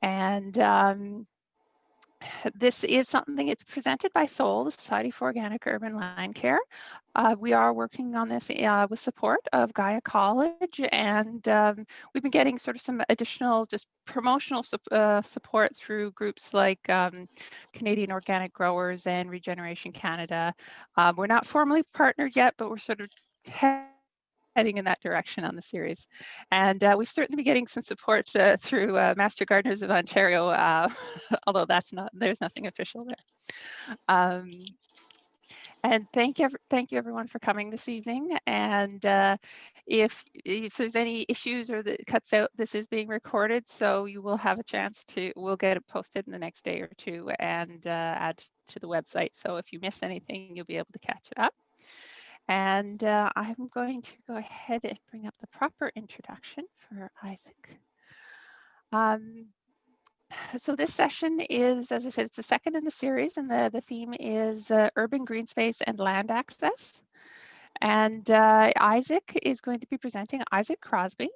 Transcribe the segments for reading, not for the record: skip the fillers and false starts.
And this is something, it's presented by SOL, the Society for Organic Urban Land Care. We are working on this with support of Gaia College, and we've been getting sort of some additional just promotional support through groups like Canadian Organic Growers and Regeneration Canada. We're not formally partnered yet, but we're sort of heading in that direction on the series. And we've certainly been getting some support through Master Gardeners of Ontario, although there's nothing official there. And thank you everyone for coming this evening. And if there's any issues or that cuts out, this is being recorded, so you will have a chance we'll get it posted in the next day or two and add to the website. So if you miss anything, you'll be able to catch it up. And I'm going to go ahead and bring up the proper introduction for Isaac. So this session is, as I said, it's the second in the series, and the theme is urban green space and land access. And Isaac is going to be presenting, Isaac Crosby.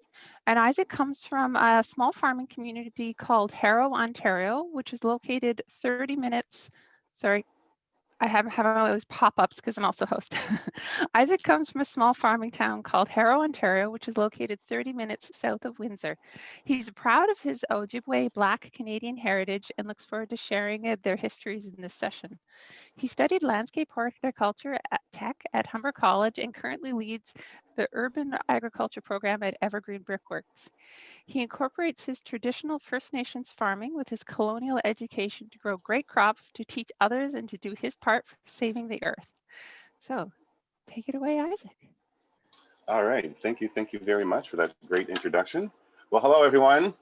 And Isaac comes from a small farming community called Harrow, Ontario, which is located 30 minutes, sorry, I have all those pop-ups because I'm also host. Isaac comes from a small farming town called Harrow, Ontario, which is located 30 minutes south of Windsor. He's proud of his Ojibwe Black Canadian heritage and looks forward to sharing their histories in this session. He studied landscape horticulture at Tech at Humber College and currently leads the urban agriculture program at Evergreen Brickworks. He incorporates his traditional First Nations farming with his colonial education to grow great crops, to teach others, and to do his part for saving the earth. So take it away, Isaac. All right, thank you very much for that great introduction. Well, hello everyone.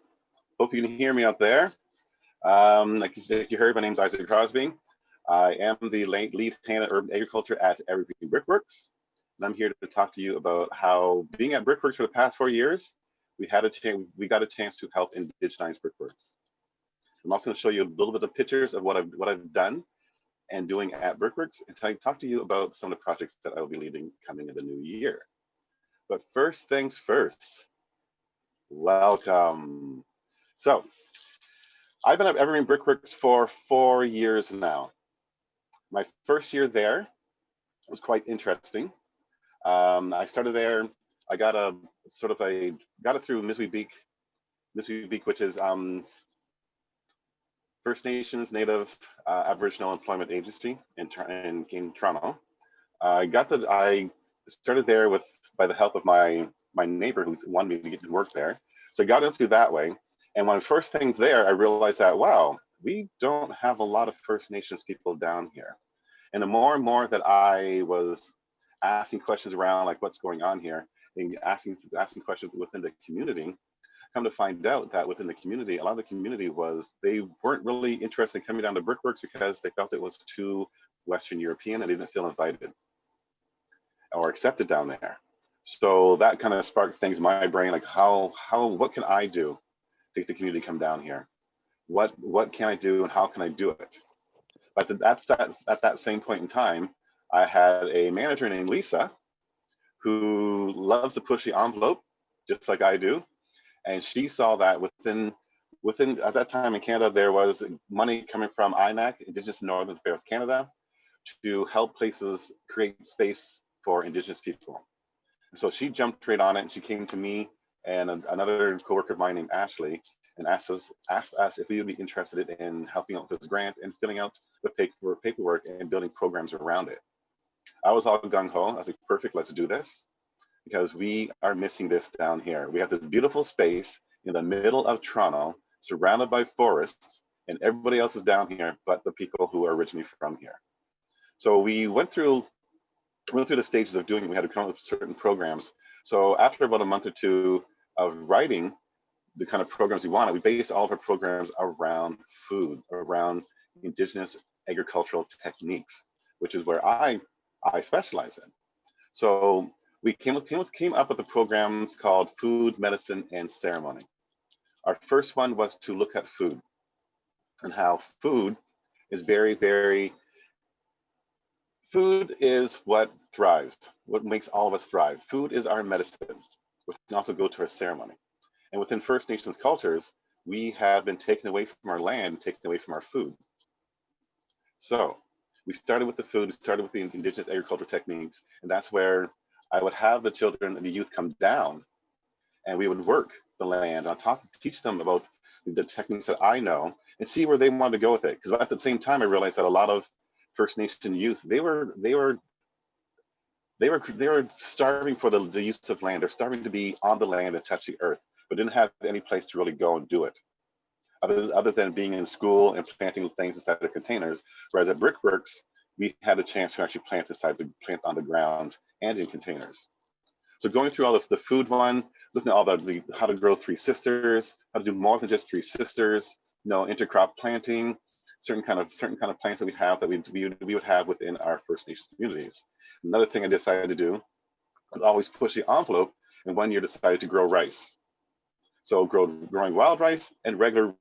Hope you can hear me out there. Like you heard, my name is Isaac Crosby. I am the lead hand at urban agriculture at Evergreen Brickworks. And I'm here to talk to you about how being at Brickworks for the past 4 years, we got a chance to help indigenize Brickworks. I'm also going to show you a little bit of pictures of what I've done and doing at Brickworks, and talk to you about some of the projects that I will be leading coming in the new year. But first things first, welcome. So I've been at Evergreen Brickworks for 4 years now. My first year there was quite interesting. I started there. I got it through Miswee Beak, which is First Nations Native Aboriginal Employment Agency in Toronto. I started there by the help of my neighbor who wanted me to get to work there. So I got into that way. And one of the first things there, I realized that, wow, we don't have a lot of First Nations people down here. And the more and more that I was asking questions around like what's going on here, and asking questions within the community, come to find out that within the community, a lot of the community they weren't really interested in coming down to Brickworks because they felt it was too Western European and they didn't feel invited or accepted down there. So that kind of sparked things in my brain, like what can I do to get the community to come down here? What can I do and how can I do it? But at that same point in time, I had a manager named Lisa who loves to push the envelope, just like I do. And she saw that within at that time in Canada, there was money coming from INAC, Indigenous Northern Affairs Canada, to help places create space for Indigenous people. So she jumped right on it, and she came to me and another coworker of mine named Ashley, and asked us if we would be interested in helping out with this grant and filling out the paperwork and building programs around it. I was all gung-ho. I was like, perfect, let's do this, because we are missing this down here. We have this beautiful space in the middle of Toronto, surrounded by forests, and everybody else is down here but the people who are originally from here. So we went through the stages of doing it. We had to come up with certain programs. So after about a month or two of writing the kind of programs we wanted, we based all of our programs around food, around Indigenous agricultural techniques, which is where I specialize in. So we came up with the programs called Food, Medicine, and Ceremony. Our first one was to look at food and how food is food is what thrives, what makes all of us thrive. Food is our medicine, which can also go to our ceremony. And within First Nations cultures, we have been taken away from our land, taken away from our food. So we started with the food, we started with the indigenous agricultural techniques, and that's where I would have the children and the youth come down, and we would work the land on top, teach them about the techniques that I know, and see where they wanted to go with it. Because at the same time, I realized that a lot of First Nation youth, they were starving for the use of land. They're starving to be on the land and touch the earth, but didn't have any place to really go and do it, other than being in school and planting things inside the containers. Whereas at Brickworks, we had a chance to actually plant on the ground and in containers. So going through all of the food one, looking at all the how to grow three sisters, how to do more than just three sisters, intercrop planting, certain kind of plants that we have that we would have within our First Nations communities. Another thing I decided to do was always push the envelope, and one year decided to grow rice. So growing wild rice and regular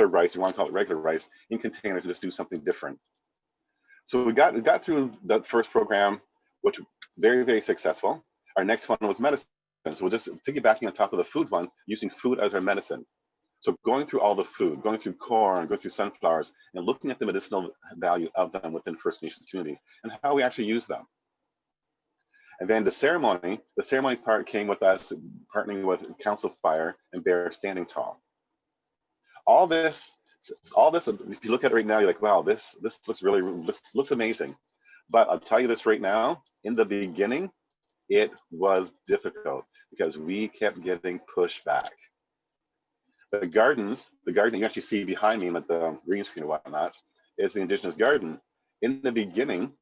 rice, you want to call it regular rice, in containers to just do something different. So we got through the first program, which was very, very successful. Our next one was medicine. So we're just piggybacking on top of the food one, using food as our medicine. So going through all the food, going through corn, going through sunflowers, and looking at the medicinal value of them within First Nations communities and how we actually use them. And then the ceremony part came with us partnering with Council Fire and Bear Standing Tall. All this, if you look at it right now, you're like, wow, this looks amazing. But I'll tell you this right now, in the beginning, it was difficult because we kept getting pushed back. The garden you actually see behind me with the green screen and whatnot is the Indigenous garden. In the beginning,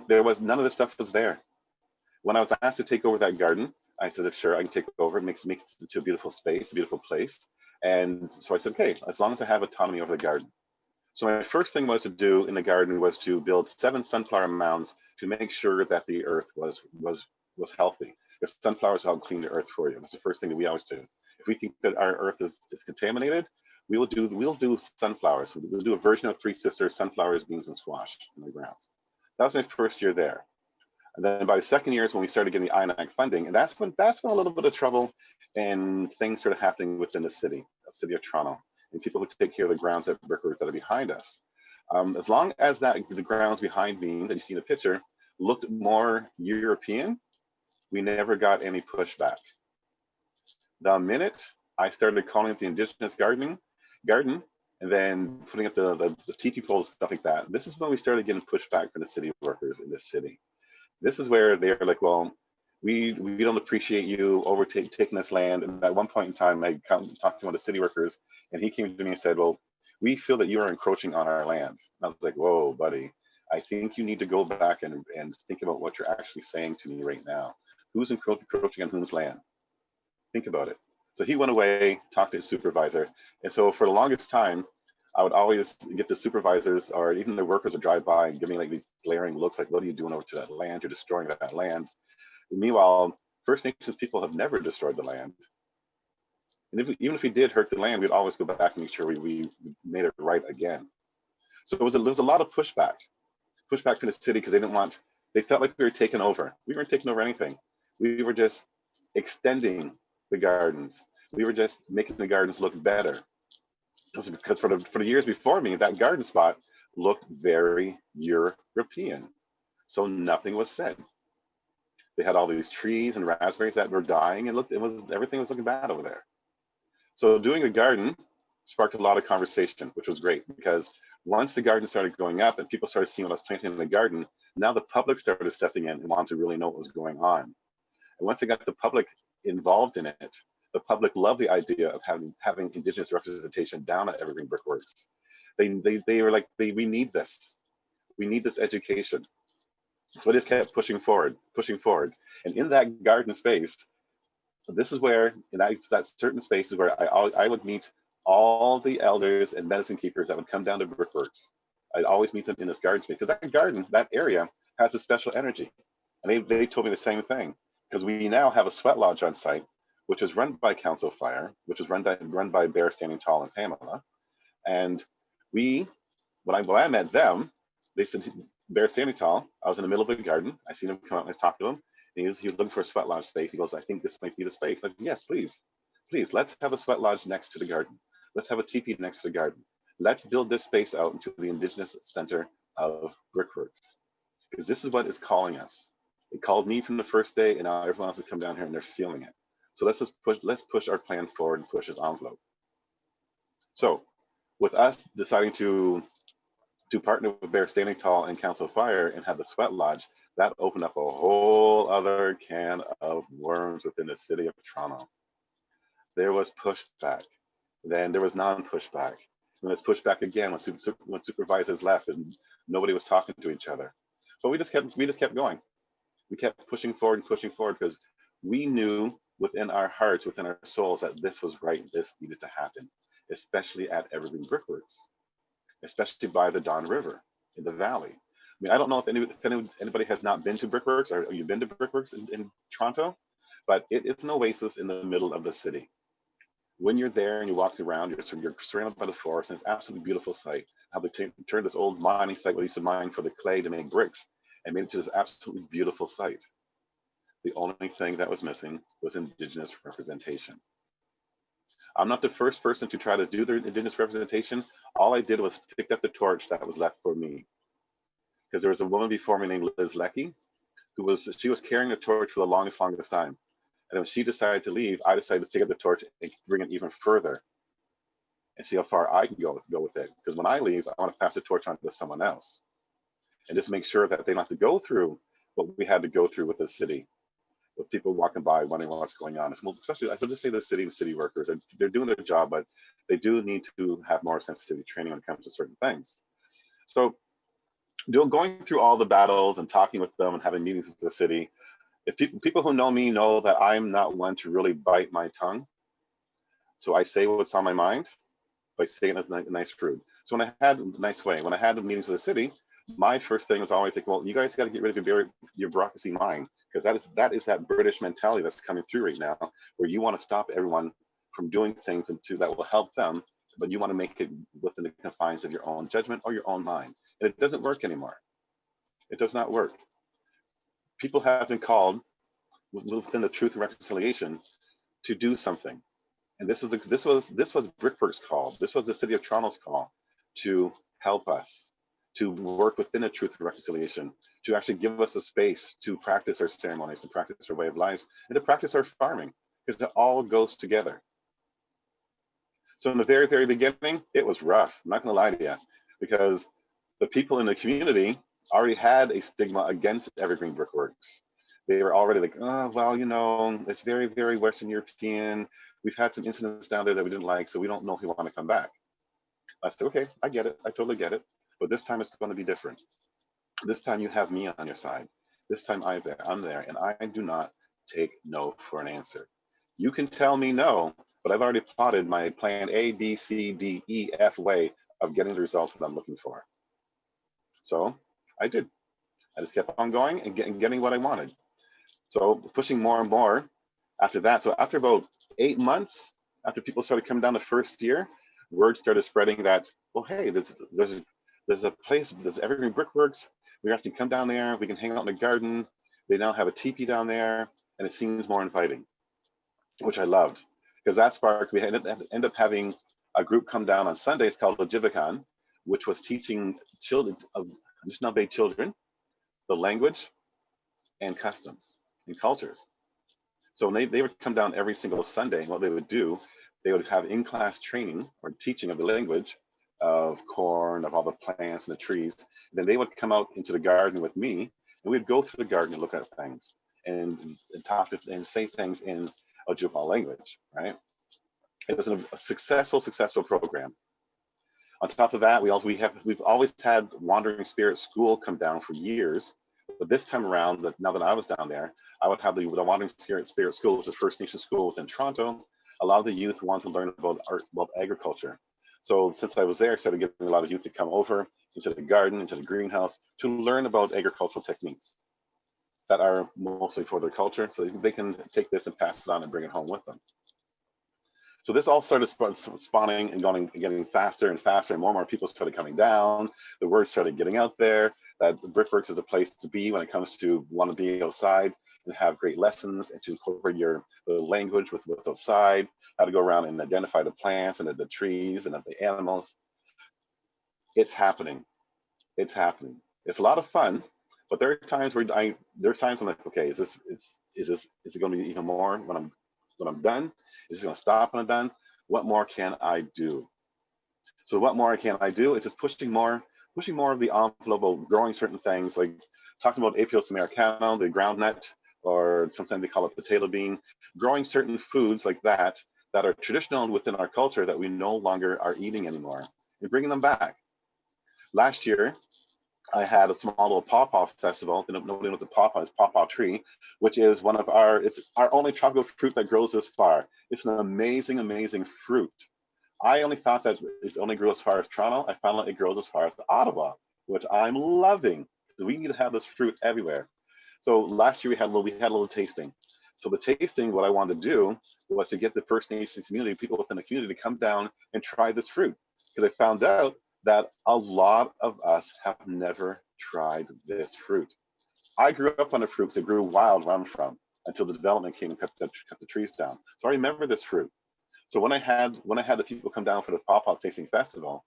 there was none of this stuff was there. When I was asked to take over that garden, I said, sure, I can take over. It makes it into a beautiful space, a beautiful place. And so I said, okay, as long as I have autonomy over the garden. So my first thing was to do in the garden was to build 7 sunflower mounds to make sure that the earth was healthy. Because sunflowers help clean the earth for you. That's the first thing that we always do. If we think that our earth is contaminated, we'll do sunflowers. We'll do a version of Three Sisters, sunflowers, beans, and squash in the grounds. That was my first year there. And then by the second year is when we started getting the INAC funding, and that's when a little bit of trouble and things started happening within the city of Toronto, and people who take care of the grounds at Brickworks that are behind us. As long as the grounds behind me that you see in the picture looked more European, we never got any pushback. The minute I started calling it the Indigenous garden, and then putting up the teepee poles, stuff like that, this is when we started getting pushback from the city workers in this city. This is where they're like, well, we don't appreciate you taking this land. And at one point in time, I talked to one of the city workers, and he came to me and said, well, we feel that you are encroaching on our land. And I was like, whoa, buddy, I think you need to go back and think about what you're actually saying to me right now. Who's encroaching on whose land? Think about it. So he went away, talked to his supervisor. And so for the longest time, I would always get the supervisors or even the workers would drive by and give me like these glaring looks like, what are you doing over to that land? You're destroying that land. And meanwhile, First Nations people have never destroyed the land. And even if we did hurt the land, we'd always go back and make sure we made it right again. So there was a lot of pushback from the city because they felt like we were taking over. We weren't taking over anything. We were just extending the gardens. We were just making the gardens look better. Because for the years before me, that garden spot looked very European. So nothing was said. They had all these trees and raspberries that were dying, and everything was looking bad over there. So doing the garden sparked a lot of conversation, which was great because once the garden started going up and people started seeing what I was planting in the garden, now the public started stepping in and wanted to really know what was going on. And once I got the public involved in it, the public loved the idea of having Indigenous representation down at Evergreen Brickworks. They were like, we need this. We need this education. So I just kept pushing forward. And in that garden space, this is where, in that certain space is where I would meet all the elders and medicine keepers that would come down to Brickworks. I'd always meet them in this garden space because that garden, that area has a special energy. And they told me the same thing because we now have a sweat lodge on site, which is run by Council Fire, which is run by Bear Standing Tall and Pamela. And when I met them, they said, Bear Standing Tall, I was in the middle of the garden. I seen him come out and I talked to him. And he was looking for a sweat lodge space. He goes, I think this might be the space. I said, yes, please. please, let's have a sweat lodge next to the garden. Let's have a teepee next to the garden. Let's build this space out into the Indigenous center of Brickworks, because this is what is calling us. It called me from the first day, and now everyone else has come down here and they're feeling it. So let's push our plan forward and push this envelope. So with us deciding to partner with Bear Standing Tall and Council Fire and have the sweat lodge, that opened up a whole other can of worms within the city of Toronto. There was pushback, then there was non-pushback, and there's pushback again when supervisors left and nobody was talking to each other. But we just kept going. We kept pushing forward and pushing forward because we knew within our hearts, within our souls, that this was right, this needed to happen, especially at Evergreen Brickworks, especially by the Don River in the valley. I mean, I don't know if anybody has not been to Brickworks, or you've been to Brickworks in Toronto, but it's an oasis in the middle of the city. When you're there and you're walking around, you're surrounded by the forest, and it's an absolutely beautiful sight. How they turned this old mining site where they used to mine for the clay to make bricks and made it to this absolutely beautiful site. The only thing that was missing was Indigenous representation. I'm not the first person to try to do the Indigenous representation. All I did was pick up the torch that was left for me. Because there was a woman before me named Liz Leckie, she was carrying the torch for the longest time. And when she decided to leave, I decided to pick up the torch and bring it even further and see how far I can go with it. Because when I leave, I want to pass the torch on to someone else. And just make sure that they don't have to go through what we had to go through with the city, with people walking by wondering what's going on. Especially, I would just say the city and city workers, they're doing their job, but they do need to have more sensitivity training when it comes to certain things. So going through all the battles and talking with them and having meetings with the city, if people who know me know that I'm not one to really bite my tongue. So I say what's on my mind by saying it in a nice rude. So when I had the meetings with the city, my first thing was always like, well, you guys got to get rid of your bureaucracy mind, because that is that British mentality that's coming through right now, where you want to stop everyone from doing things that will help them, but you want to make it within the confines of your own judgment or your own mind. And it doesn't work anymore. It does not work. People have been called within the truth and reconciliation to do something. And this was Brickworks' call. This was the city of Toronto's call to help us, to work within a truth and reconciliation, to actually give us a space to practice our ceremonies, to practice our way of lives, and to practice our farming, because it all goes together. So in the very, very beginning, it was rough. I'm not gonna lie to you, because the people in the community already had a stigma against Evergreen Brickworks. They were already like, oh, well, it's very, very Western European. We've had some incidents down there that we didn't like, so we don't know if we want to come back. I said, okay, I get it. I totally get it. But this time it's going to be different. This time you have me on your side. This time I'm there, and I do not take no for an answer. You can tell me no, but I've already plotted my plan A, B, C, D, E, F way of getting the results that I'm looking for. So I did. I just kept on going and getting what I wanted. So pushing more and more after that. So after about 8 months, after people started coming down the first year, word started spreading that, well, hey, there's a place, there's Evergreen Brickworks. We actually come down there, we can hang out in the garden. They now have a teepee down there, and it seems more inviting, which I loved, because that sparked, we ended up having a group come down on Sundays called Ojibwakan, which was teaching children, Anishinaabe children, the language and customs and cultures. So when they would come down every single Sunday, and what they would do, they would have in-class training or teaching of the language of corn, of all the plants and the trees. And then they would come out into the garden with me, and we'd go through the garden and look at things and talk and say things in Ojibwa language, right? It was a successful program. On top of that, we've always had Wandering Spirit School come down for years. But this time around, now that I was down there, I would have the Wandering Spirit School, which is First Nation school within Toronto. A lot of the youth want to learn about agriculture. So since I was there, I started getting a lot of youth to come over into the garden, into the greenhouse, to learn about agricultural techniques that are mostly for their culture, so they can take this and pass it on and bring it home with them. So this all started spawning and getting faster and faster, and more people started coming down. The word started getting out there that Brickworks is a place to be when it comes to want to be outside. and have great lessons and to incorporate the language with what's outside, how to go around and identify the plants and the trees and the animals. It's happening. It's happening. It's a lot of fun, but there are times where there's times I'm like, okay, is it going to be even more when I'm done? Is it going to stop when I'm done? What more can I do? So what more can I do? It's just pushing more of the envelope of growing certain things, like talking about Apios americano, the groundnut, or sometimes they call it potato bean, growing certain foods like that that are traditional within our culture that we no longer are eating anymore, and bringing them back. Last year, I had a small little pawpaw festival. Nobody knows what pawpaw is. Pawpaw tree, which is it's our only tropical fruit that grows this far. It's an amazing, amazing fruit. I only thought that it only grew as far as Toronto. I found out it grows as far as Ottawa, which I'm loving. We need to have this fruit everywhere. So last year we had a little tasting. So the tasting, what I wanted to do was to get the First Nations community, people within the community, to come down and try this fruit, because I found out that a lot of us have never tried this fruit. I grew up on the fruits that grew wild where I'm from until the development came and cut the trees down. So I remember this fruit. So when I had the people come down for the pawpaw tasting festival,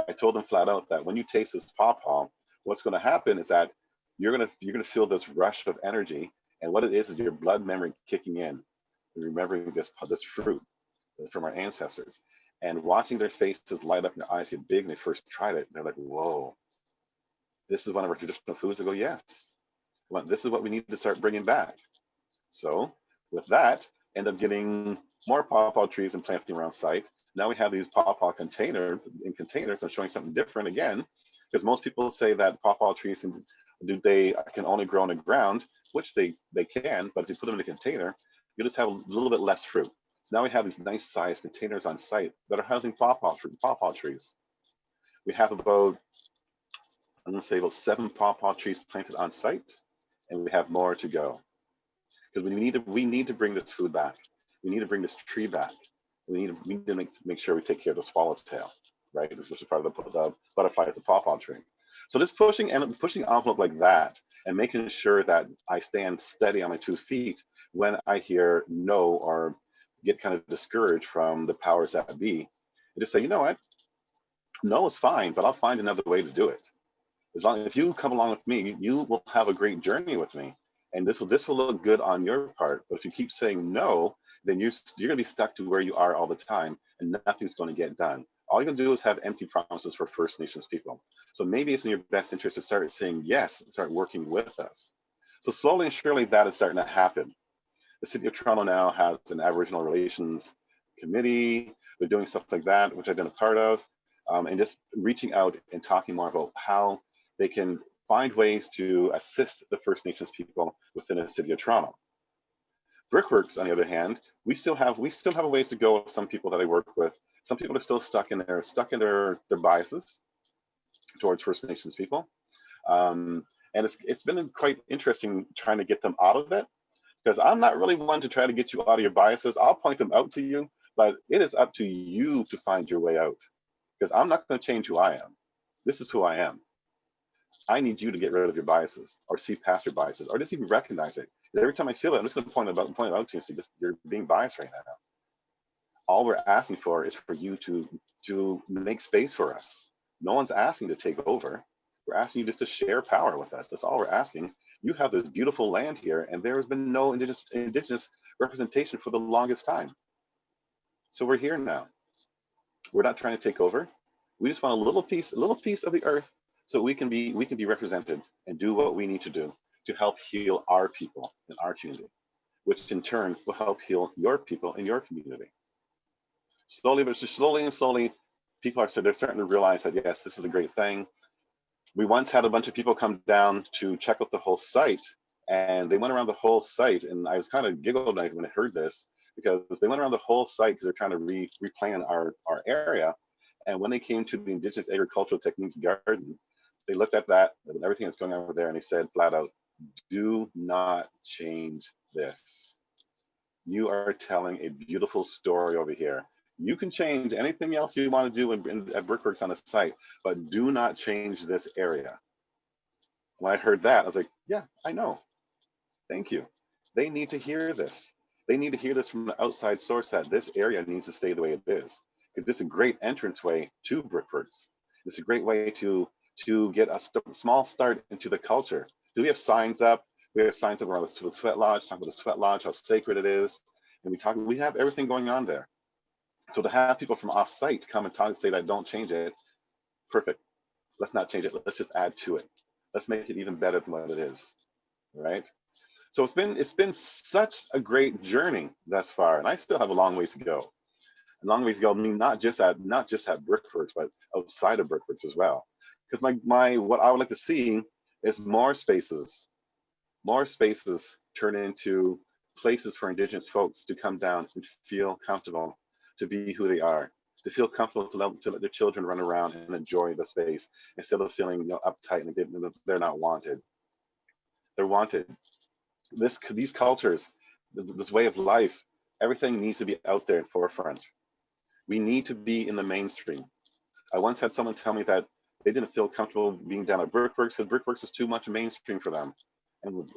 I told them flat out that when you taste this pawpaw, what's going to happen is that you're gonna feel this rush of energy, and what it is your blood memory kicking in, and remembering this fruit from our ancestors, and watching their faces light up and their eyes get big when they first tried it. They're like, "Whoa, this is one of our traditional foods." I go, "Yes, well, this is what we need to start bringing back." So with that, end up getting more pawpaw trees and planting around site. Now we have these pawpaw containers. I'm showing something different again, because most people say that pawpaw trees can only grow on the ground, which they can, but if you put them in a container, you just have a little bit less fruit. So now we have these nice sized containers on site that are housing pawpaw trees. We have about, I'm gonna say about 7 pawpaw trees planted on site, and we have more to go. Because we need to bring this food back. We need to bring this tree back. We need to make sure we take care of the swallowtail, right? Which is part of the butterfly of the pawpaw tree. So this pushing envelope like that, and making sure that I stand steady on my 2 feet when I hear no or get kind of discouraged from the powers that be, and just say, you know what, no is fine, but I'll find another way to do it. As long as you come along with me, you will have a great journey with me, and this will look good on your part. But if you keep saying no, then you're going to be stuck to where you are all the time, and nothing's going to get done. All you're going to do is have empty promises for First Nations people. So maybe it's in your best interest to start saying yes and start working with us. So slowly and surely that is starting to happen. The City of Toronto now has an Aboriginal Relations Committee. They're doing stuff like that, which I've been a part of, and just reaching out and talking more about how they can find ways to assist the First Nations people within the City of Toronto. Brickworks, on the other hand, we still have a ways to go with some people that I work with. Some people are still stuck in their biases towards First Nations people, and it's been quite interesting trying to get them out of it, because I'm not really one to try to get you out of your biases. I'll point them out to you, but it is up to you to find your way out, because I'm not going to change who I am. This is who I am. I need you to get rid of your biases, or see past your biases, or just even recognize it. Every time I feel it, I'm just going to point it out to you and say, you're being biased right now. All we're asking for is for you to make space for us. No one's asking to take over. We're asking you just to share power with us. That's all we're asking. You have this beautiful land here, and there has been no indigenous representation for the longest time. So we're here now. We're not trying to take over. We just want a little piece of the earth, so we can be represented and do what we need to do to help heal our people in our community, which in turn will help heal your people in your community. Slowly and slowly, people they're starting to realize that, yes, this is a great thing. We once had a bunch of people come down to check out the whole site, and they went around the whole site, and I was kind of giggled when I heard this, because they went around the whole site because they're trying to replan our area. And when they came to the Indigenous Agricultural Techniques Garden, they looked at that and everything that's going on over there, and they said flat out, do not change this. You are telling a beautiful story over here. You can change anything else you want to do at Brickworks on the site, but do not change this area. When I heard that, I was like, yeah, I know. Thank you. They need to hear this. They need to hear this from the outside source that this area needs to stay the way it is. Because it's a great entranceway to Brickworks. It's a great way to get a small start into the culture. Do we have signs up? We have signs up around the sweat lodge, talking about the sweat lodge, how sacred it is. And we have everything going on there. So to have people from off-site come and talk and say that don't change it, perfect. Let's not change it. Let's just add to it. Let's make it even better than what it is, right? So it's been such a great journey thus far, and I still have a long ways to go. A long ways to go. I mean, not just at Brickworks, but outside of Brickworks as well. Because my what I would like to see is more spaces turn into places for Indigenous folks to come down and feel comfortable, to be who they are, to feel comfortable to let their children run around and enjoy the space instead of feeling uptight and they're not wanted. They're wanted. These cultures, this way of life, everything needs to be out there in forefront. We need to be in the mainstream. I once had someone tell me that they didn't feel comfortable being down at Brickworks because Brickworks is too much mainstream for them. And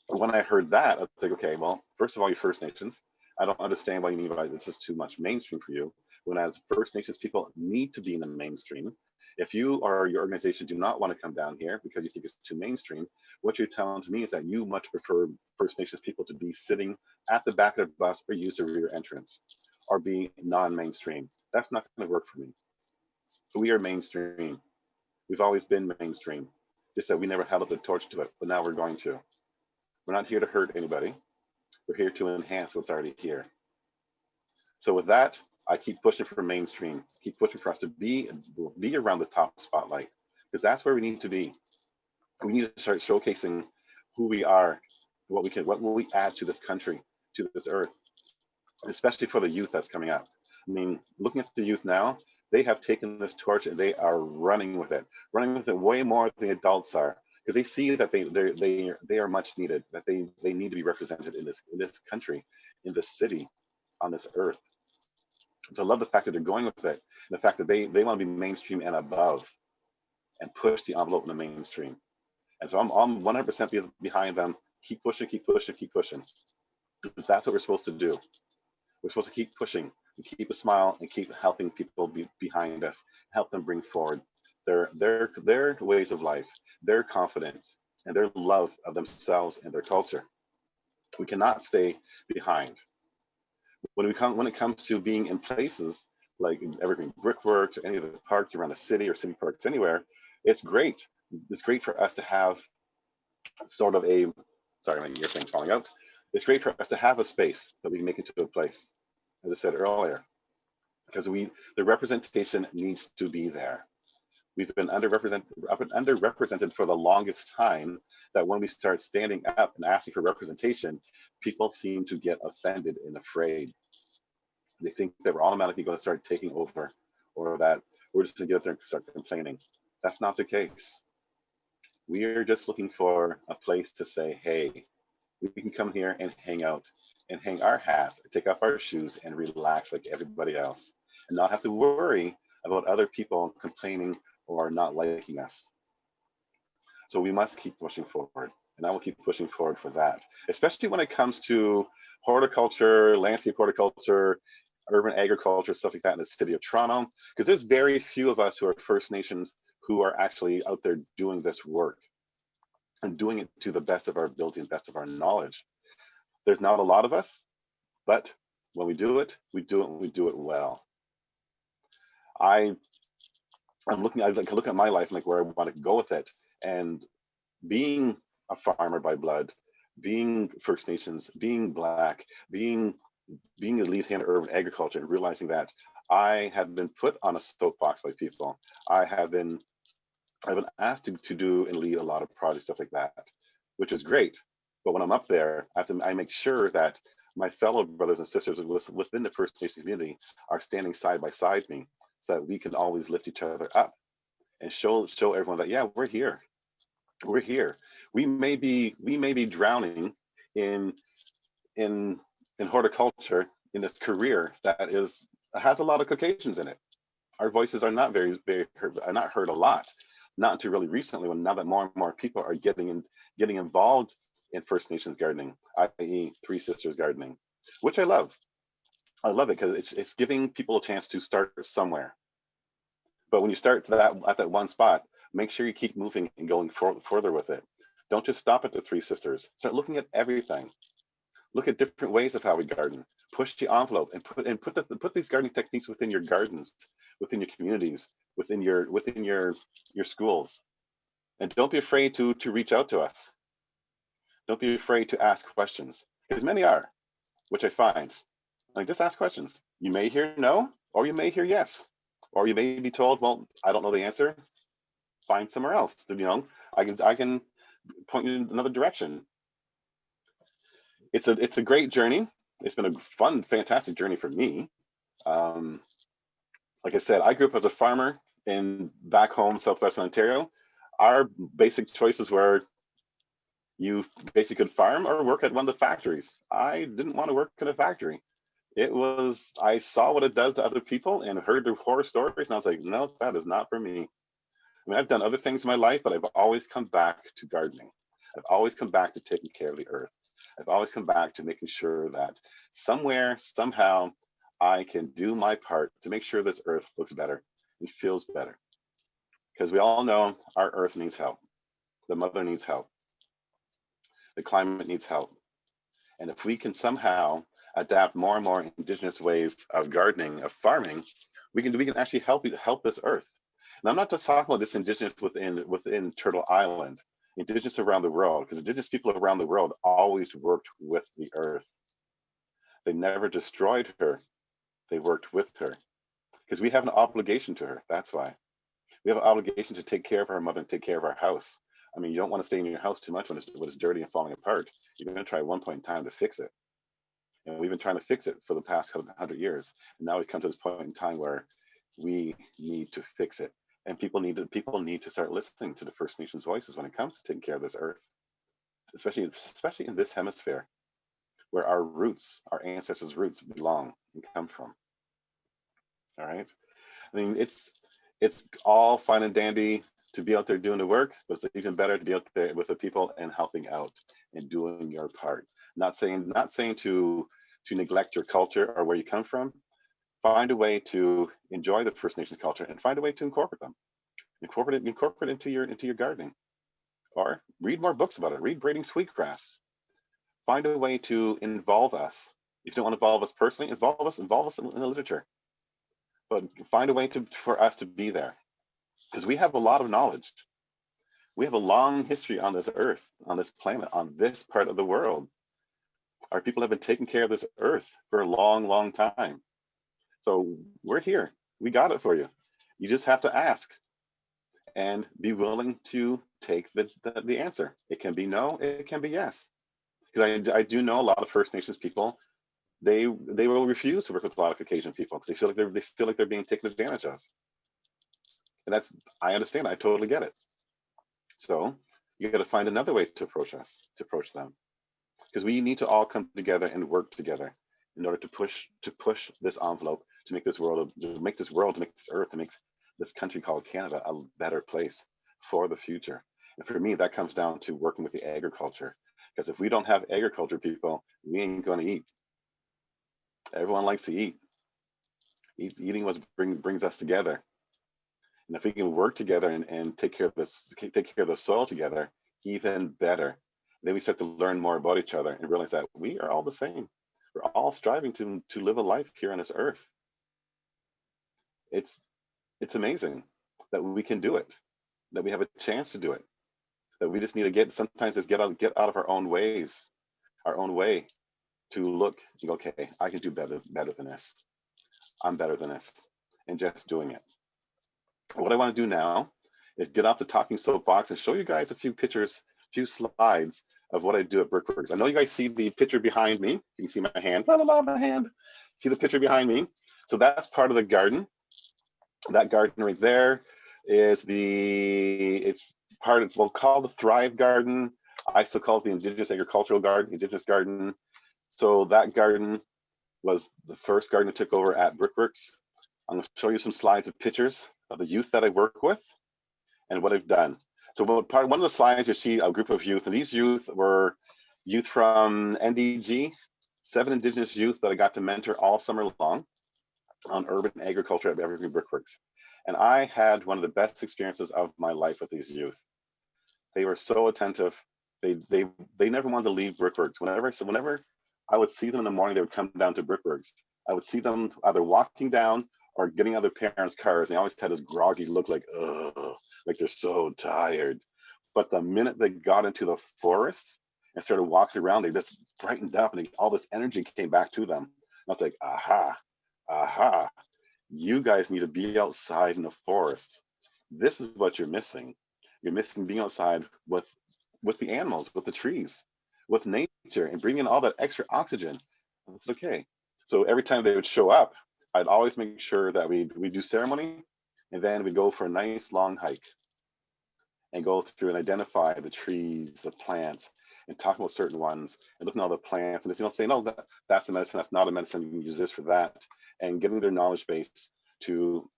when I heard that, I was like, okay, well, first of all, you're First Nations. I don't understand what you mean by this is too much mainstream for you. When as First Nations people need to be in the mainstream. If you or your organization do not want to come down here because you think it's too mainstream, what you're telling to me is that you much prefer First Nations people to be sitting at the back of the bus or use the rear entrance or be non-mainstream. That's not going to work for me. We are mainstream. We've always been mainstream. Just that we never held up the torch to it, but now we're going to. We're not here to hurt anybody. We're here to enhance what's already here. So with that, I keep pushing for mainstream, keep pushing for us to be around the top spotlight, because that's where we need to be. We need to start showcasing who we are, what will we add to this country, to this earth, especially for the youth that's coming up. I mean, looking at the youth now, they have taken this torch and they are running with it way more than the adults are, because they see that they are much needed, that they need to be represented in this country, in this city, on this earth. So I love the fact that they're going with it, and the fact that they want to be mainstream and above, and push the envelope in the mainstream. And so I'm 100% behind them. Keep pushing, keep pushing, keep pushing, because that's what we're supposed to do. We're supposed to keep pushing, and keep a smile, and keep helping people be behind us, help them bring forward their ways of life, their confidence, and their love of themselves and their culture. We cannot stay behind. When it comes to being in places like Evergreen Brickworks or any of the parks around the city or city parks anywhere, it's great. It's great for us to have sort of a, sorry, my ear thing's falling out. It's great for us to have a space that we can make into a place, as I said earlier, because the representation needs to be there. We've been underrepresented for the longest time, that when we start standing up and asking for representation, people seem to get offended and afraid. They think that we're automatically going to start taking over, or that we're just going to get up there and start complaining. That's not the case. We are just looking for a place to say, hey, we can come here and hang out and hang our hats, take off our shoes and relax like everybody else, and not have to worry about other people complaining or not liking us. So we must keep pushing forward, and I will keep pushing forward for that, especially when it comes to horticulture, landscape horticulture, urban agriculture, stuff like that in the city of Toronto, because there's very few of us who are First Nations who are actually out there doing this work and doing it to the best of our ability and best of our knowledge. There's not a lot of us, but when we do it, we do it well. I look at my life, like where I want to go with it, and being a farmer by blood, being First Nations, being Black, being a lead hand in urban agriculture, and realizing that I have been put on a soapbox by people. I've been asked to do and lead a lot of projects, stuff like that, which is great. But when I'm up there, I make sure that my fellow brothers and sisters within the First Nations community are standing side by side me, so that we can always lift each other up and show everyone that, yeah, we're here. We're here. We may be drowning in horticulture in this career that has a lot of Caucasians in it. Our voices are not not heard a lot, not until really recently, when now that more and more people are getting involved in First Nations gardening, i.e. Three Sisters gardening, which I love. I love it because it's giving people a chance to start somewhere. But when you start at that one spot, make sure you keep moving and going further with it. Don't just stop at the Three Sisters. Start looking at everything. Look at different ways of how we garden. Push the envelope and put these gardening techniques within your gardens, within your communities, within your schools. And don't be afraid to reach out to us. Don't be afraid to ask questions, because many are, which I find. Like, just ask questions. You may hear no, or you may hear yes, or you may be told, well, I don't know the answer. Find somewhere else. You know, I can point you in another direction. It's a great journey. It's been a fun, fantastic journey for me. Like I said, I grew up as a farmer in back home, Southwestern Ontario. Our basic choices were you basically could farm or work at one of the factories. I didn't want to work in a factory. I saw what it does to other people and heard their horror stories, and I was like, no, that is not for me. I mean, I've done other things in my life, but I've always come back to gardening. I've always come back to taking care of the earth. I've always come back to making sure that somewhere, somehow, I can do my part to make sure this earth looks better and feels better. Because we all know our earth needs help. The mother needs help. The climate needs help. And if we can somehow adapt more and more Indigenous ways of gardening, of farming, we can actually help this earth. And I'm not just talking about this Indigenous within Turtle Island, Indigenous around the world, because Indigenous people around the world always worked with the earth. They never destroyed her. They worked with her, because we have an obligation to her. That's why. We have an obligation to take care of our mother and take care of our house. I mean, you don't want to stay in your house too much when it's dirty and falling apart. You're going to try at one point in time to fix it. And we've been trying to fix it for the past 100 years. And now we've come to this point in time where we need to fix it. And people need to start listening to the First Nations voices when it comes to taking care of this earth, especially in this hemisphere, where our roots, our ancestors' roots belong and come from. All right. I mean, it's all fine and dandy to be out there doing the work, but it's even better to be out there with the people and helping out and doing your part. Not saying to neglect your culture or where you come from. Find a way to enjoy the First Nations culture and find a way to incorporate them. Incorporate into your gardening, or read more books about it. Read Braiding Sweetgrass. Find a way to involve us. If you don't want to involve us personally, involve us in the literature. But find a way for us to be there, because we have a lot of knowledge. We have a long history on this earth, on this planet, on this part of the world. Our people have been taking care of this earth for a long, long time. So we're here. We got it for you. You just have to ask and be willing to take the answer. It can be no, it can be yes. Because I do know a lot of First Nations people, they will refuse to work with a lot of Caucasian people because they feel like they're being taken advantage of. And I understand, I totally get it. So you got to find another way to approach them. Because we need to all come together and work together in order to push this envelope, to make this earth, to make this country called Canada a better place for the future. And for me, that comes down to working with the agriculture. Because if we don't have agriculture, people, we ain't going to eat. Everyone likes to eat. Eating what brings us together. And if we can work together and take care of the soil together, even better. Then we start to learn more about each other and realize that we are all the same. We're all striving to live a life here on this earth. It's amazing that we can do it, that we have a chance to do it, that we just need to get out of our own ways, our own way, to look and go, okay, I can do better than this. I'm better than this, and just doing it. What I want to do now is get off the talking soapbox and show you guys a few pictures, few slides of what I do at Brickworks. I know you guys see the picture behind me. You can see my hand, my hand. See the picture behind me? So that's part of the garden. That garden right there is we'll call the Thrive Garden. I still call it the Indigenous Agricultural Garden, Indigenous Garden. So that garden was the first garden I took over at Brickworks. I'm going to show you some slides of pictures of the youth that I work with and what I've done. So one of the slides, you see a group of youth, and these youth were youth from NDG, 7 Indigenous youth that I got to mentor all summer long on urban agriculture at Evergreen Brickworks. And I had one of the best experiences of my life with these youth. They were so attentive. They never wanted to leave Brickworks. Whenever I would see them in the morning, they would come down to Brickworks. I would see them either walking down or getting other parents' cars. And they always had this groggy look, like, ugh, like they're so tired. But the minute they got into the forest and started walking around, they just brightened up, and all this energy came back to them. And I was like, aha, you guys need to be outside in the forest. This is what you're missing. You're missing being outside with the animals, with the trees, with nature, and bringing in all that extra oxygen. That's okay. So every time they would show up, I'd always make sure that we do ceremony, and then we'd go for a nice long hike and go through and identify the trees, the plants, and talk about certain ones, and looking at all the plants, and just, say, no, that's a medicine, that's not a medicine, you can use this for that, and getting their knowledge base to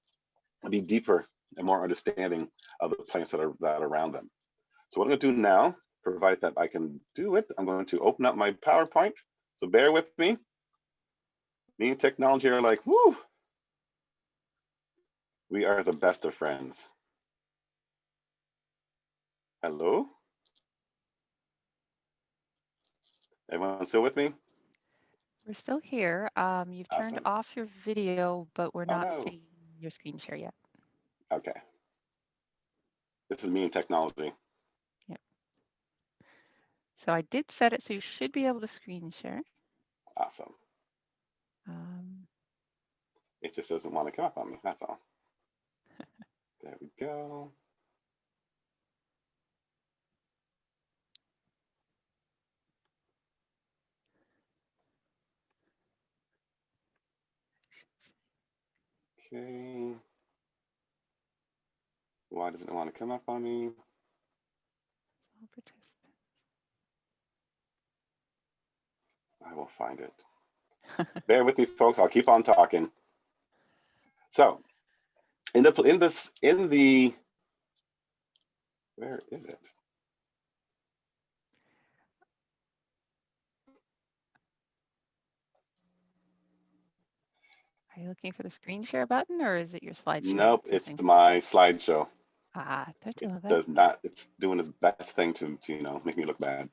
be deeper and more understanding of the plants that are around them. So what I'm going to do now, provided that I can do it, I'm going to open up my PowerPoint. So bear with me. Me and technology are like, whoo, we are the best of friends. Hello? Everyone still with me? We're still here. You've turned Awesome. off your video, but we're not no. seeing your screen share yet. Okay. This is me and technology. Yep. So I did set it so you should be able to screen share. Awesome. It just doesn't want to come up on me, that's all. There we go. Okay. Why doesn't it want to come up on me? All participants. I will find it. Bear with me, folks. I'll keep on talking. So, where is it? Are you looking for the screen share button, or is it your slideshow? Nope, it's my slideshow. Don't you love it? Does not. It's doing its best thing to make me look bad.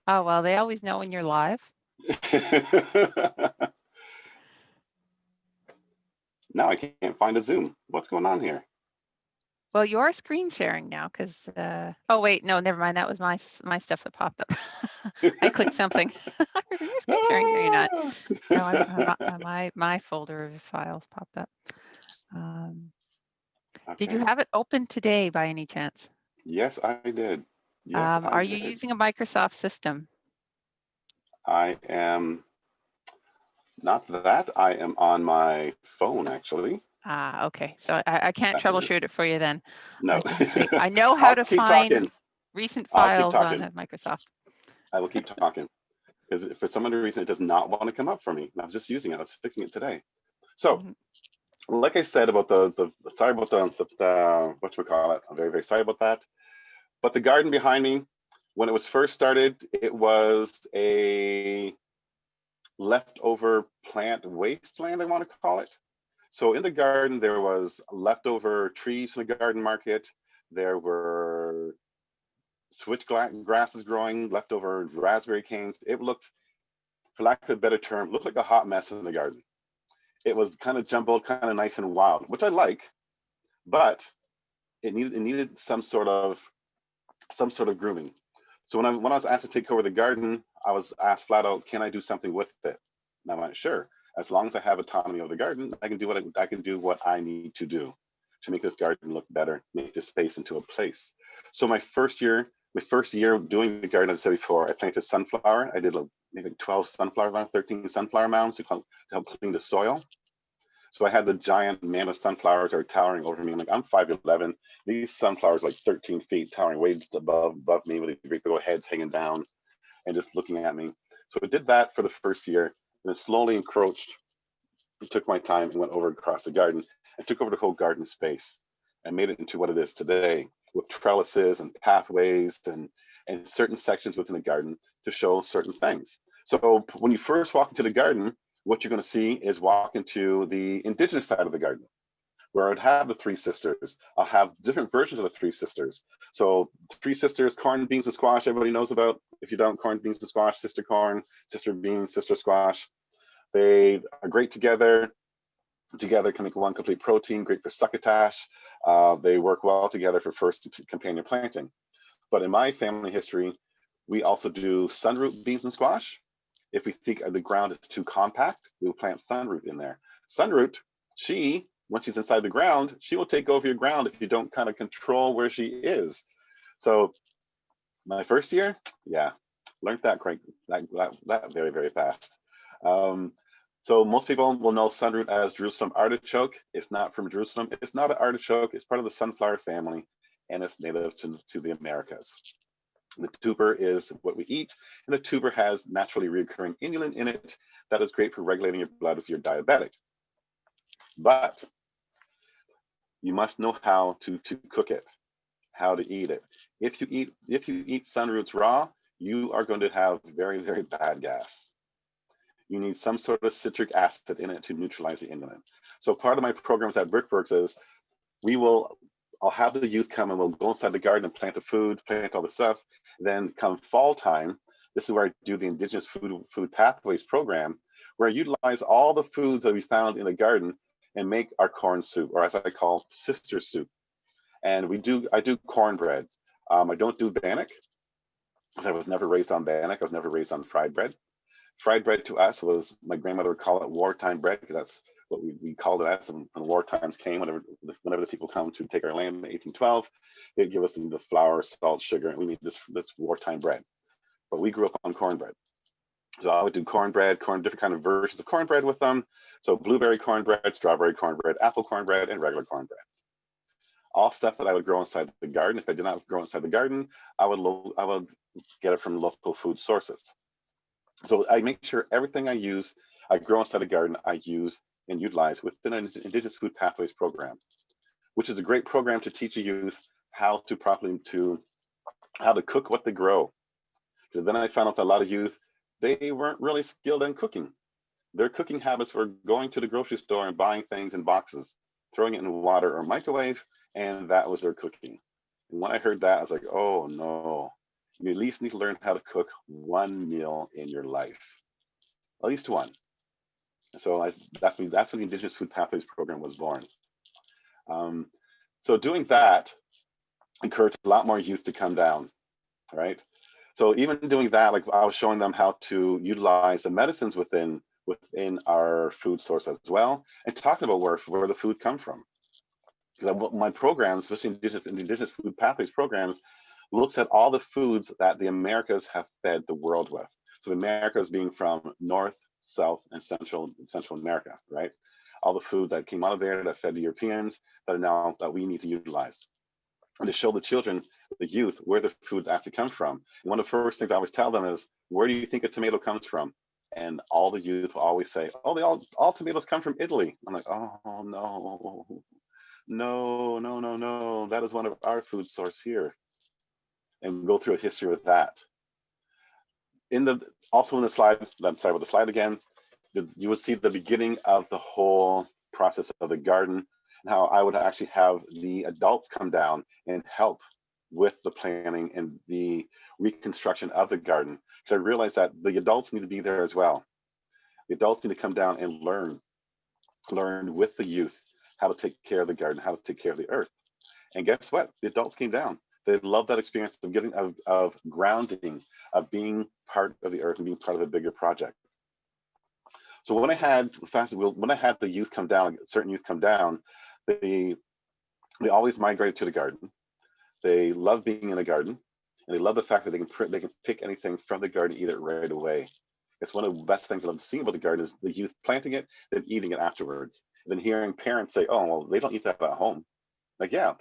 Oh, well, they always know when you're live. Now I can't find a Zoom. What's going on here? Well, you are screen sharing now because, oh, wait, no, never mind. That was my stuff that popped up. I clicked something. You're screen sharing. No, you're not. No, my folder of files popped up. Okay. Did you have it open today by any chance? Yes, I did. Yes, are you using a Microsoft system? I am not that. I am on my phone, actually. Okay. So I can't troubleshoot it for you then. No. I know how to find talking. recent files on Microsoft. I will keep talking because for some other reason it does not want to come up for me. And I was just using it. I was fixing it today. So, like I said about sorry about the whatchamacallit. I'm very, very sorry about that. But the garden behind me, when it was first started, it was a leftover plant wasteland, I want to call it. So in the garden, there was leftover trees from the garden market. There were switch grasses growing, leftover raspberry canes. It looked, for lack of a better term, looked like a hot mess in the garden. It was kind of jumbled, kind of nice and wild, which I like, but it needed some sort of grooming. So when I was asked to take over the garden, I was asked flat out, can I do something with it? And I went, sure. As long as I have autonomy of the garden, I can do what I need to do to make this garden look better, make this space into a place. So my first year doing the garden, as I said before, I planted sunflower. I did maybe 12 sunflower mounds, 13 sunflower mounds to help clean the soil. So I had the giant mammoth sunflowers that are towering over me. I'm 5'11". These sunflowers like 13 feet, towering way above me with these big little heads hanging down and just looking at me. So I did that for the first year, and then slowly encroached. I took my time and went over across the garden and took over the whole garden space and made it into what it is today, with trellises and pathways and and certain sections within the garden to show certain things. So when you first walk into the garden, what you're going to see is walk into the Indigenous side of the garden, where I'd have the three sisters. I'll have different versions of the three sisters. So three sisters, corn, beans, and squash, everybody knows about. If you don't, corn, beans, and squash, sister corn, sister beans, sister squash. They are great together. Together can make one complete protein, great for succotash. They work well together for first companion planting. But in my family history, we also do sunroot beans and squash. If we think the ground is too compact, we will plant sunroot in there. Sunroot, once she's inside the ground, she will take over your ground if you don't kind of control where she is. So my first year, yeah, learned that very, very fast. So most people will know sunroot as Jerusalem artichoke. It's not from Jerusalem. It's not an artichoke. It's part of the sunflower family, and it's native to the Americas. The tuber is what we eat, and the tuber has naturally recurring inulin in it that is great for regulating your blood if you're diabetic. But you must know how to cook it, how to eat it. If you eat sunroots raw, you are going to have very, very bad gas. You need some sort of citric acid in it to neutralize the inulin. So part of my programs at Brickworks is I'll have the youth come and we'll go inside the garden and plant the food, plant all the stuff. Then come fall time, this is where I do the Indigenous Food Pathways program, where I utilize all the foods that we found in the garden and make our corn soup, or as I call, sister soup. And I do cornbread. I don't do bannock, because I was never raised on bannock. I was never raised on fried bread. Fried bread to us was, my grandmother would call it wartime bread, because that's what we called it as when war times came. Whenever the people come to take our land in 1812, they'd give us the flour, salt, sugar, and we need this wartime bread. But we grew up on cornbread. So I would do cornbread, different kind of versions of cornbread with them. So blueberry cornbread, strawberry cornbread, apple cornbread, and regular cornbread. All stuff that I would grow inside the garden. If I did not grow inside the garden, I would get it from local food sources. So I make sure everything I grow inside the garden, I use and utilize within an Indigenous Food Pathways program, which is a great program to teach a youth how to cook what they grow. So then I found out that a lot of youth, they weren't really skilled in cooking. Their cooking habits were going to the grocery store and buying things in boxes, throwing it in water or microwave, and that was their cooking. And when I heard that, I was like, oh no, you at least need to learn how to cook one meal in your life, at least one. So that's when the Indigenous Food Pathways program was born. So doing that encouraged a lot more youth to come down, right? So even doing that, like I was showing them how to utilize the medicines within our food source as well, and talking about where the food comes from. Because my programs, especially Indigenous Food Pathways programs, looks at all the foods that the Americas have fed the world with. So the Americas being from North, South, and Central America, right? All the food that came out of there that fed the Europeans that we need to utilize. And to show the children, the youth, where the food actually comes from. And one of the first things I always tell them is, where do you think a tomato comes from? And all the youth will always say, oh, all tomatoes come from Italy. I'm like, oh no, that is one of our food source here. And go through a history with that. Also in the slide, I'm sorry about the slide again, you would see the beginning of the whole process of the garden, and how I would actually have the adults come down and help with the planning and the reconstruction of the garden. Because I realized that the adults need to be there as well. The adults need to come down and learn with the youth how to take care of the garden, how to take care of the earth. And guess what? The adults came down. They loved that experience of grounding, of being part of the earth and being part of a bigger project. So when I had the youth come down, certain youth come down, they always migrated to the garden. They love being in the garden, and they love the fact that they can pick anything from the garden, eat it right away. It's one of the best things I love to see about the garden is the youth planting it, then eating it afterwards. And then hearing parents say, "Oh, well, they don't eat that at home." Like, yeah,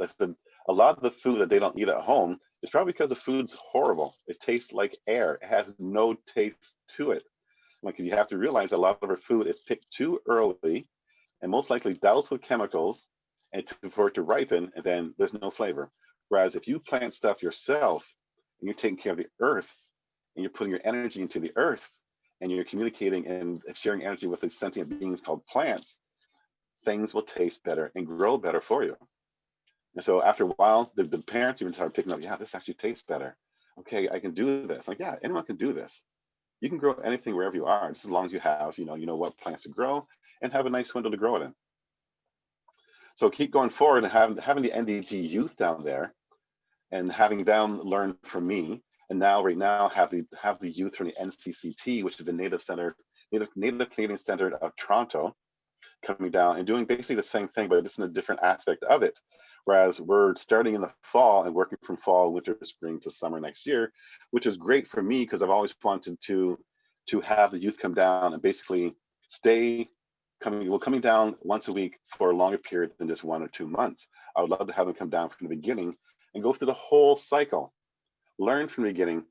a lot of the food that they don't eat at home is probably because the food's horrible. It tastes like air. It has no taste to it. Like, you have to realize a lot of our food is picked too early and most likely doused with chemicals and for it to ripen, and then there's no flavor. Whereas if you plant stuff yourself, and you're taking care of the earth, and you're putting your energy into the earth, and you're communicating and sharing energy with these sentient beings called plants, things will taste better and grow better for you. And so after a while, the parents even started picking up, yeah, this actually tastes better. Okay, I can do this. Like, yeah, anyone can do this. You can grow anything wherever you are, just as long as you have, you know what plants to grow and have a nice window to grow it in. So keep going forward and having the NDG youth down there and having them learn from me. And now, right now, have the youth from the NCCT, which is the Native Canadian Centre of Toronto, coming down and doing basically the same thing, but just in a different aspect of it. Whereas we're starting in the fall and working from fall, winter, spring to summer next year, which is great for me because I've always wanted to have the youth come down and basically coming down once a week for a longer period than just 1 or 2 months. I would love to have them come down from the beginning and go through the whole cycle, learn from the beginning,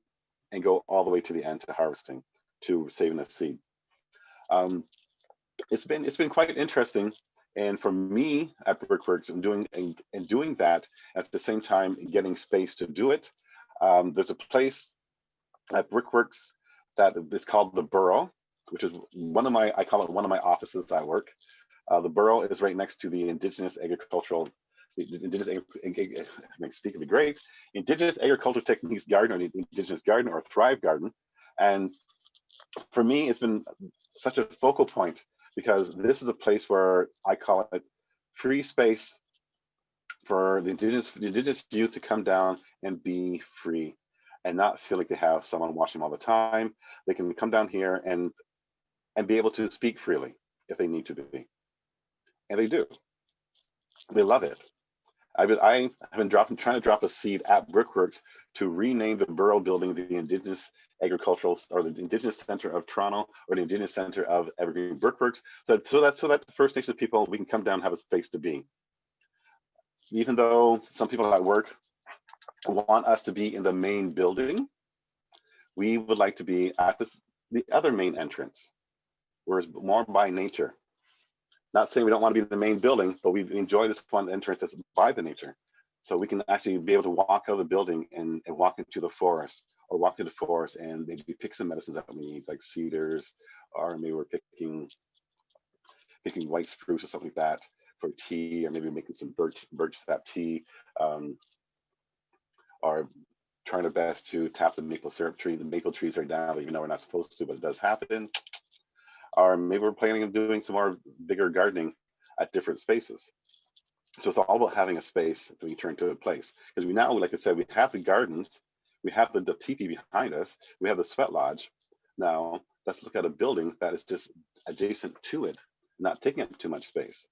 and go all the way to the end to harvesting, to saving the seed. It's been quite interesting, and for me at Brickworks, I'm doing that at the same time getting space to do it. There's a place at Brickworks that is called the Burrow, which is I call it one of my offices at work. The Burrow is right next to the Indigenous Agricultural, speak of it great, Indigenous Agricultural Techniques Garden, or the Indigenous Garden, or Thrive Garden. And for me, it's been such a focal point because this is a place where I call it free space for the indigenous youth to come down and be free and not feel like they have someone watching them all the time. They can come down here and be able to speak freely if they need to be. And they do. They love it. I have been trying to drop a seed at Brickworks to rename the Burrow building the Indigenous Agricultural, or the Indigenous Center of Toronto, or the Indigenous Center of Evergreen Brickworks, so that the First Nations people, we can come down and have a space to be. Even though some people at work want us to be in the main building, we would like to be at the other main entrance, where it's more by nature. Not saying we don't want to be in the main building, but we enjoy this one entrance that's by the nature. So we can actually be able to walk out of the building and walk into the forest, or walk to the forest and maybe pick some medicines that we need, like cedars, or maybe we're picking white spruce or something like that for tea, or maybe making some birch sap tea, or trying our best to tap the maple syrup tree. The maple trees are down, even though we're not supposed to, but it does happen. Or maybe we're planning on doing some more bigger gardening at different spaces. So it's all about having a space to turn to a place. Because we now, like I said, we have the gardens, we have the teepee behind us, we have the sweat lodge. Now let's look at a building that is just adjacent to it, not taking up too much space.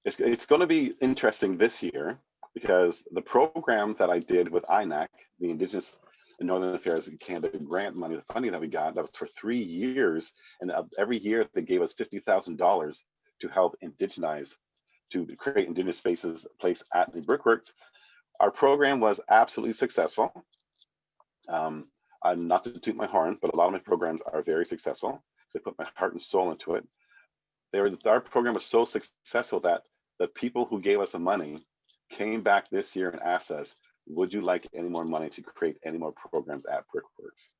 It's going to be interesting this year because the program that I did with INAC, the Indigenous and Northern Affairs Canada grant money, the funding that we got, that was for 3 years. And every year they gave us $50,000 to help indigenize, to create Indigenous spaces, place at the Brickworks. Our program was absolutely successful. I'm not to toot my horn, but a lot of my programs are very successful. So I put my heart and soul into it. Our program was so successful that the people who gave us the money came back this year and asked us, would you like any more money to create any more programs at Brickworks?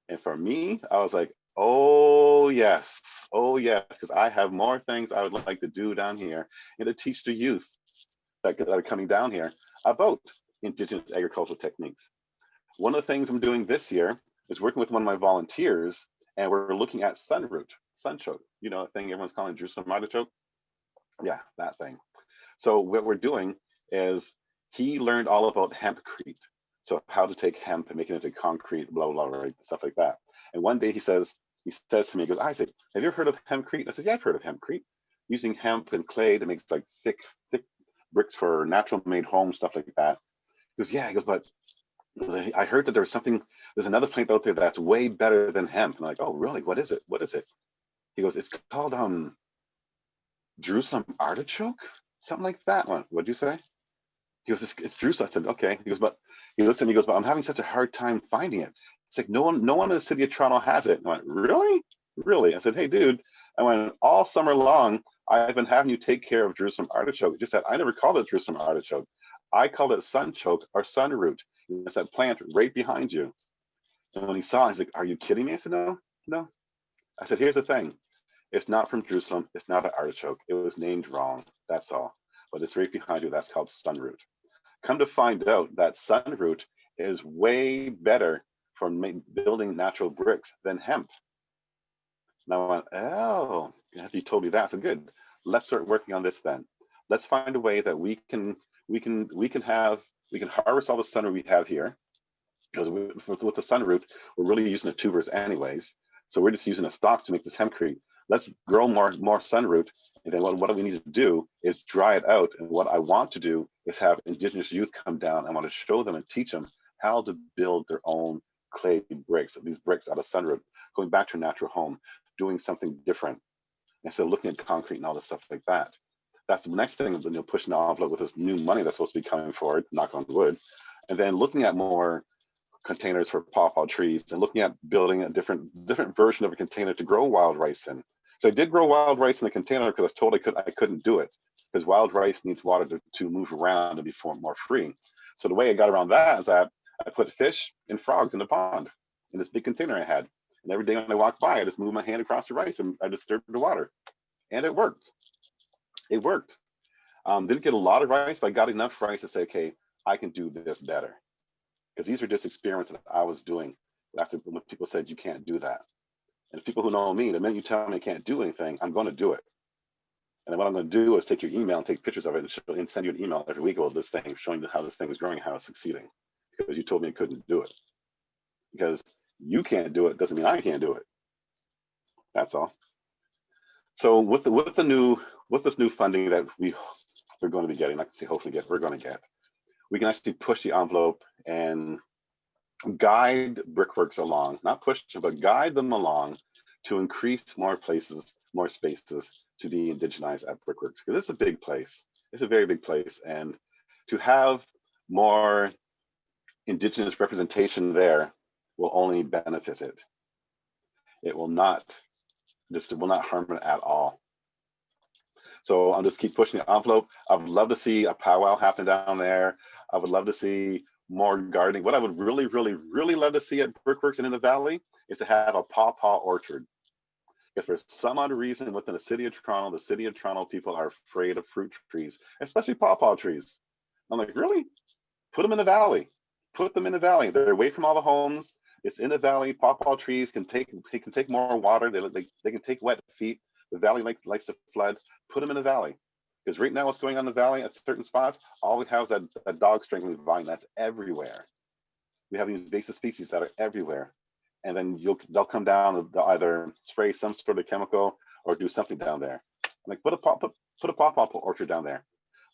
And for me, I was like, oh yes, because I have more things I would like to do down here and to teach the youth that are coming down here about Indigenous agricultural techniques. One of the things I'm doing this year is working with one of my volunteers, and we're looking at sunchoke, you know, the thing everyone's calling Jerusalem artichoke. Yeah, that thing. So what we're doing is, he learned all about hempcrete. So how to take hemp and make it into concrete, blah, blah, blah, right? Stuff like that. And one day he says to me, he goes, Isaac, have you ever heard of hempcrete? I said, yeah, I've heard of hempcrete. Using hemp and clay to make like thick bricks for natural made homes, stuff like that. He goes, yeah, he goes, but I heard that there's another plant out there that's way better than hemp. And I'm like, oh, really? What is it? He goes, it's called Jerusalem artichoke, something like that. What'd you say? He goes, it's Jerusalem. I said, okay. He goes, but he looks at me, he goes, but I'm having such a hard time finding it. It's like, no one in the city of Toronto has it. And I went, really? I said, hey, dude, I went, all summer long, I've been having you take care of Jerusalem artichoke. Just that I never called it Jerusalem artichoke. I called it sunchoke or sunroot. It's that plant right behind you. And when he saw it, he's like, are you kidding me? I said, no, no. I said, here's the thing. It's not from Jerusalem. It's not an artichoke. It was named wrong. That's all. But it's right behind you. That's called sunroot. Come to find out that sunroot is way better for building natural bricks than hemp. And I went, oh, you told me that. So good. Let's start working on this then. Let's find a way that we can harvest all the sunroot we have here. Because with the sunroot, we're really using the tubers anyways. So we're just using the stalks to make this hempcrete. Let's grow more sunroot. And then what we need to do is dry it out. And what I want to do is have Indigenous youth come down. I want to show them and teach them how to build their own clay bricks, these bricks out of sunroot, going back to a natural home, doing something different instead of looking at concrete and all this stuff like that. That's the next thing, pushing the envelope with this new money that's supposed to be coming forward, knock on wood, and then looking at more containers for pawpaw trees and looking at building a different version of a container to grow wild rice in. So I did grow wild rice in a container because I was told I couldn't do it because wild rice needs water to move around and be more free. So the way I got around that is that I put fish and frogs in the pond in this big container I had. And every day when I walked by, I just moved my hand across the rice and I disturbed the water. And it worked. It worked. Didn't get a lot of rice, but I got enough rice to say, okay, I can do this better. Because these are just experiments that I was doing after when people said you can't do that. And people who know me, the minute you tell me I can't do anything, I'm going to do it. And then what I'm going to do is take your email and take pictures of it and send you an email every week about this thing, showing you how this thing is growing, how it's succeeding. Because you told me I couldn't do it. Because you can't do it doesn't mean I can't do it. That's all. So with this new funding that we're going to be getting, like I say, hopefully we're going to get, we can actually push the envelope and guide Brickworks along, not push them, but guide them along to increase more places, more spaces to be indigenized at Brickworks. Because it's a big place. It's a very big place. And to have more Indigenous representation there will only benefit it. It will not harm it at all. So I'll just keep pushing the envelope. I would love to see a powwow happen down there. I would love to see more gardening. What I would really, really, really love to see at Brickworks and in the Valley is to have a pawpaw orchard. Because for some odd reason within the city of Toronto people are afraid of fruit trees, especially pawpaw trees. I'm like, really? Put them in the valley. Put them in the valley. They're away from all the homes. It's in the valley. Pawpaw trees can take more water. They can take wet feet. The valley likes to flood. Put them in the valley. Because right now what's going on in the valley at certain spots, all we have is that dog strangling vine that's everywhere. We have these invasive species that are everywhere. And then they'll come down and they'll either spray some sort of chemical or do something down there. I'm like, put a pawpaw orchard down there.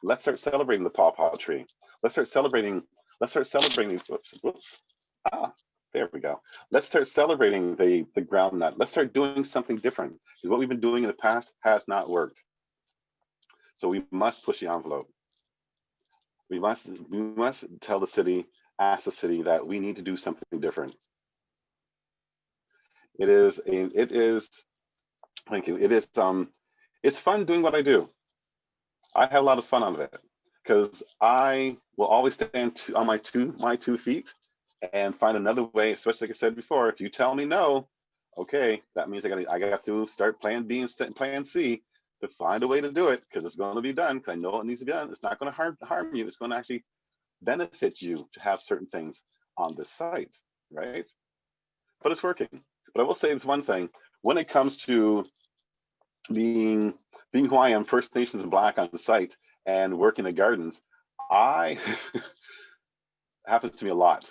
Let's start celebrating the pawpaw tree. Let's start celebrating, whoops. There we go. Let's start celebrating the groundnut. Let's start doing something different. Because what we've been doing in the past has not worked. So we must push the envelope. We must tell the city, ask the city that we need to do something different. Thank you. It's fun doing what I do. I have a lot of fun out of it because I will always stand on my two feet and find another way, especially like I said before, if you tell me no, okay, that means I got to start plan B and plan C to find a way to do it because it's going to be done because I know it needs to be done. It's not going to harm you. It's going to actually benefit you to have certain things on this site, right? But it's working. But I will say this one thing, when it comes to being who I am, First Nations and Black on the site and working in gardens, happens to me a lot.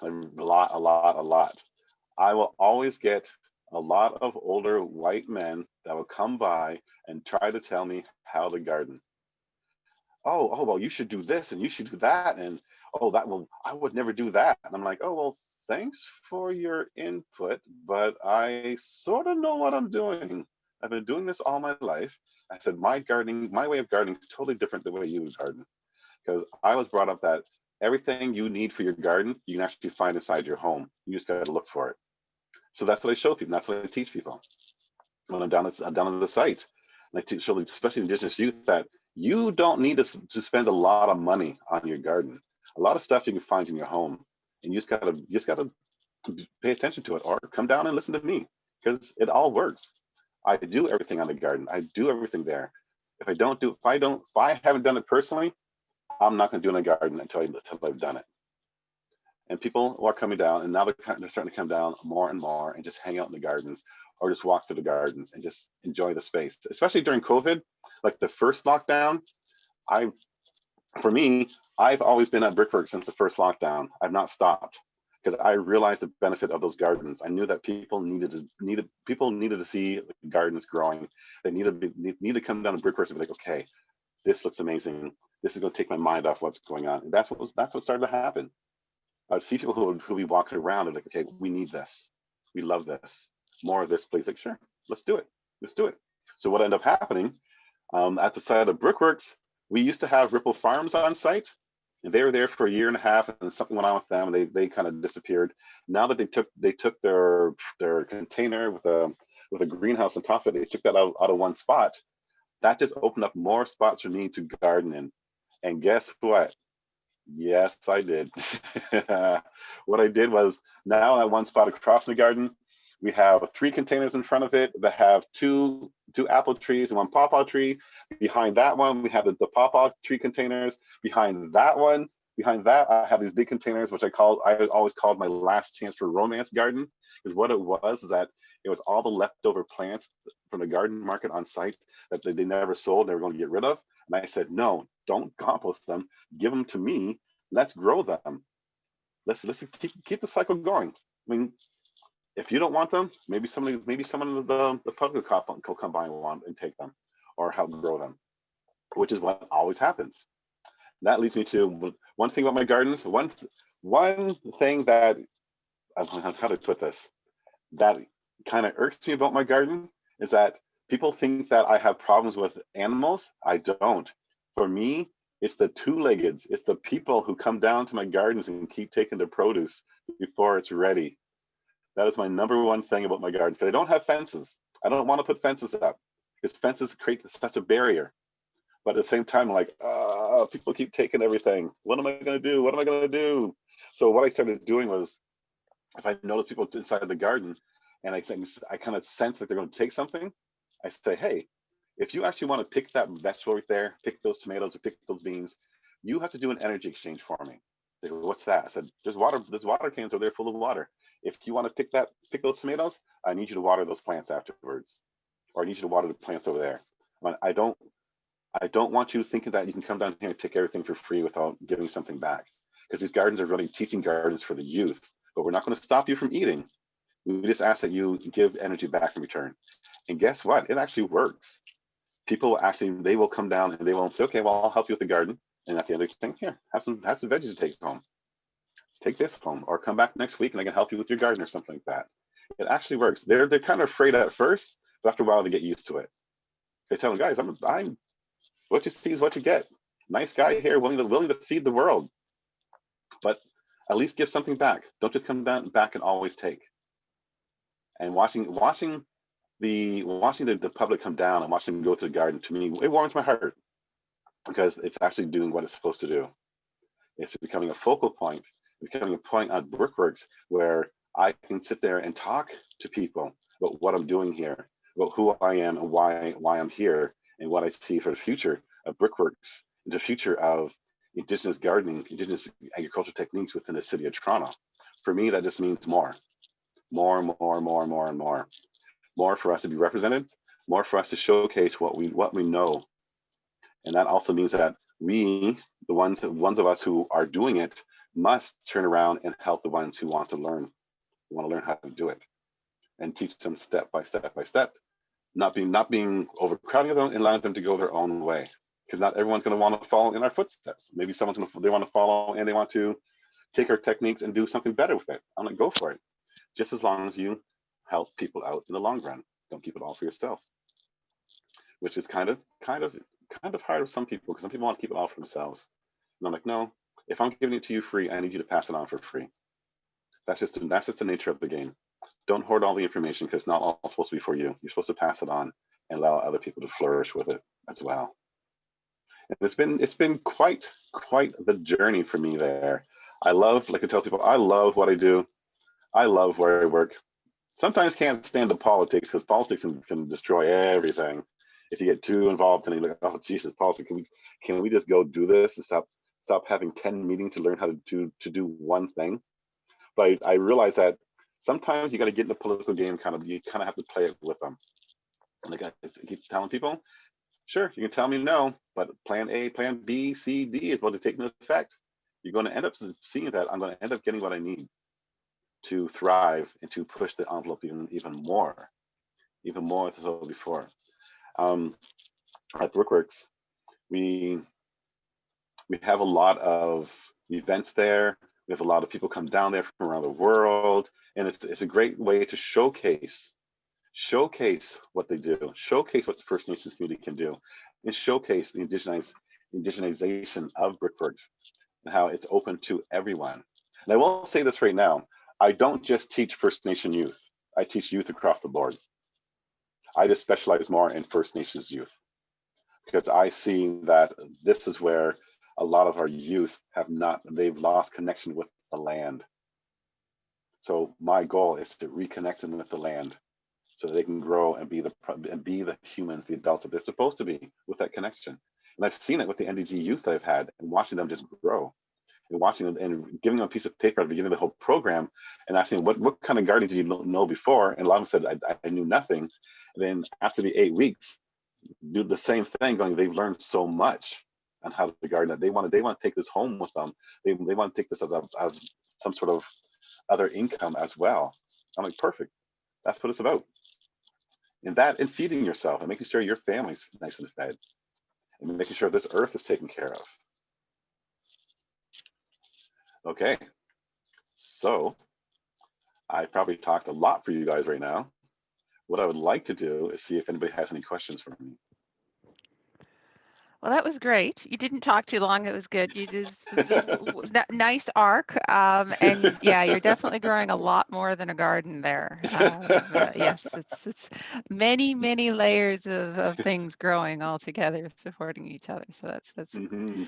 I will always get a lot of older white men that will come by and try to tell me how to garden. Oh, well, you should do this and you should do that. And I would never do that. And I'm like, oh, well, thanks for your input, but I sort of know what I'm doing. I've been doing this all my life. I said, my way of gardening is totally different than the way you garden. Because I was brought up that everything you need for your garden, you can actually find inside your home. You just got to look for it. So that's what I show people. That's what I teach people when I'm down at the site. And I show especially Indigenous youth that you don't need to spend a lot of money on your garden. A lot of stuff you can find in your home. and you just gotta pay attention to it, or come down and listen to me, because it all works. I do everything on the garden. I do everything there. If I haven't done it personally, I'm not going to do it in the garden until I've done it. And people are coming down, and now they're starting to come down more and more and just hang out in the gardens, or just walk through the gardens and just enjoy the space. Especially during COVID, like the first lockdown, for me, I've always been at Brickworks since the first lockdown. I've not stopped, because I realized the benefit of those gardens. I knew that people needed to see gardens growing. They need to come down to Brickworks and be like, okay, this looks amazing. This is going to take my mind off what's going on. And that's what started to happen. I would see people who be walking around and like, okay, we need this. We love this. More of this, please. Like, sure, let's do it. Let's do it. So what ended up happening, at the site of Brickworks, we used to have Ripple Farms on site, and they were there for a year and a half, and something went on with them, and they kind of disappeared. Now that they took their container with a greenhouse on top of it, they took that out of one spot. That just opened up more spots for me to garden in. And guess what? Yes, I did. What I did was, now at one spot across the garden, we have 3 containers in front of it that have two apple trees and 1 pawpaw tree. Behind that one, we have the pawpaw tree containers. Behind that, I have these big containers, which I always called my last chance for romance garden. Because what it was is that it was all the leftover plants from the garden market on site that they never sold, they were going to get rid of. And I said, no, don't compost them. Give them to me. Let's grow them. Let's keep the cycle going. I mean, if you don't want them, maybe someone in the public will come by and take them, or help grow them, which is what always happens. That leads me to one thing about my gardens. One thing that, how to put this, that kind of irks me about my garden is that people think that I have problems with animals. I don't. For me, it's the 2-leggeds. It's the people who come down to my gardens and keep taking the produce before it's ready. That is my #1 thing about my gardens. Because I don't have fences. I don't want to put fences up, because fences create such a barrier. But at the same time, I'm like, people keep taking everything. What am I going to do? What am I going to do? So what I started doing was, if I notice people inside the garden, and I kind of sense that they're going to take something, I say, hey, if you actually want to pick that vegetable right there, pick those tomatoes or pick those beans, you have to do an energy exchange for me. They go, what's that? I said, there's water cans over there full of water. If you want to pick those tomatoes, I need you to water those plants afterwards, or I need you to water the plants over there. I don't want you thinking that you can come down here and take everything for free without giving something back, because these gardens are really teaching gardens for the youth. But we're not going to stop you from eating. We just ask that you give energy back in return. And guess what? It actually works. People they will come down and they will say, okay, well, I'll help you with the garden. And at the end of the thing, here, have some veggies to take home. Take this home, or come back next week and I can help you with your garden or something like that. It actually works. They're kind of afraid at first, but after a while they get used to it. They tell them, guys, I'm what you see is what you get. Nice guy here, willing to feed the world. But at least give something back. Don't just come back and always take. And watching the public come down and watching them go through the garden, to me, it warms my heart, because it's actually doing what it's supposed to do. It's becoming a focal point, becoming a point on Brickworks where I can sit there and talk to people about what I'm doing here, about who I am and why I'm here, and what I see for the future of Brickworks, the future of Indigenous gardening, Indigenous agricultural techniques within the city of Toronto. For me, that just means more for us to be represented, more for us to showcase what we know. And that also means that we, the ones of us who are doing it, must turn around and help the ones who want to learn how to do it, and teach them step by step, not being overcrowding them and allowing them to go their own way. Because not everyone's going to want to follow in our footsteps. Maybe they want to follow and they want to take our techniques and do something better with it. I'm like, go for it. Just as long as you help people out in the long run. Don't keep it all for yourself, which is kind of hard with some people, because some people want to keep it all for themselves. And I'm like, no, if I'm giving it to you free, I need you to pass it on for free. That's just the nature of the game. Don't hoard all the information, because it's not all supposed to be for you. You're supposed to pass it on and allow other people to flourish with it as well. And it's been quite the journey for me there. like I tell people, I love what I do. I love where I work. Sometimes can't stand the politics because politics can destroy everything. If you get too involved and you're like, oh Jesus, politics, can we just go do this and stop having 10 meetings to learn how to do one thing? But I realize that sometimes you got to get in the political game. You kind of have to play it with them. And like I keep telling people, sure, you can tell me no, but plan A, plan B, C, D is going to take into effect. You're going to end up seeing that I'm going to end up getting what I need to thrive and to push the envelope even more than so before. At Brickworks, we have a lot of events there. We have a lot of people come down there from around the world, and it's a great way to showcase what they do, showcase what the First Nations community can do, and showcase the indigenization of Brickworks and how it's open to everyone. And I will say this right now, I don't just teach First Nation youth, I teach youth across the board. I just specialize more in First Nations youth because I see that this is where a lot of our youth they've lost connection with the land. So my goal is to reconnect them with the land so that they can grow and be the humans, the adults that they're supposed to be with that connection. And I've seen it with the NDG youth I've had and watching them just grow and watching them and giving them a piece of paper at the beginning of the whole program and asking what kind of gardening did you know before? And a lot of them said, I knew nothing. And then after the 8 weeks, do the same thing going, they've learned so much on how to garden that they want to take this home with them. They want to take this as some sort of other income as well. I'm like, perfect. That's what it's about. And feeding yourself and making sure your family's nice and fed and making sure this earth is taken care of. Okay, so I probably talked a lot for you guys right now. What I would like to do is see if anybody has any questions for me. Well, that was great. You didn't talk too long. It was good. You just nice arc. And yeah, you're definitely growing a lot more than a garden there. Yes, it's many layers of things growing all together, supporting each other. So that's. Mm-hmm.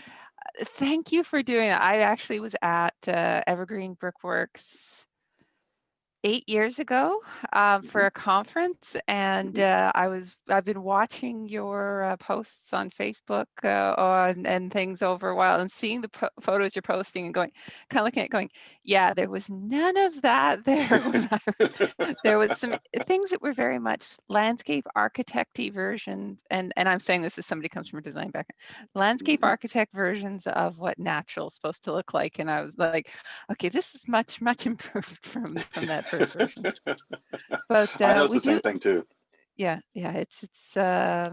Thank you for doing that. I actually was at Evergreen Brickworks 8 years ago for a conference, and I've been watching your posts on Facebook and things over a while, and seeing the photos you're posting and kind of looking at it going, yeah, there was none of that there when there was some things that were very much landscape architect-y versions, and I'm saying this as somebody who comes from a design background, landscape architect versions of what natural is supposed to look like, and I was like, okay, this is much improved from that first version. But I noticed the same thing too. Yeah, it's yeah,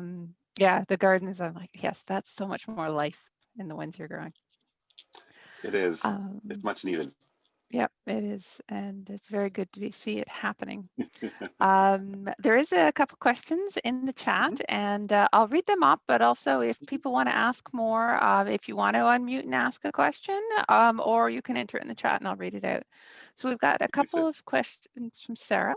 the gardens, I'm like, yes, that's so much more life in the ones you're growing. It is. It's much needed. Yep, it is, and it's very good to see it happening. There is a couple questions in the chat, and I'll read them up, but also if people want to ask more, if you want to unmute and ask a question, or you can enter it in the chat and I'll read it out. So we've got a couple of questions from Sarah.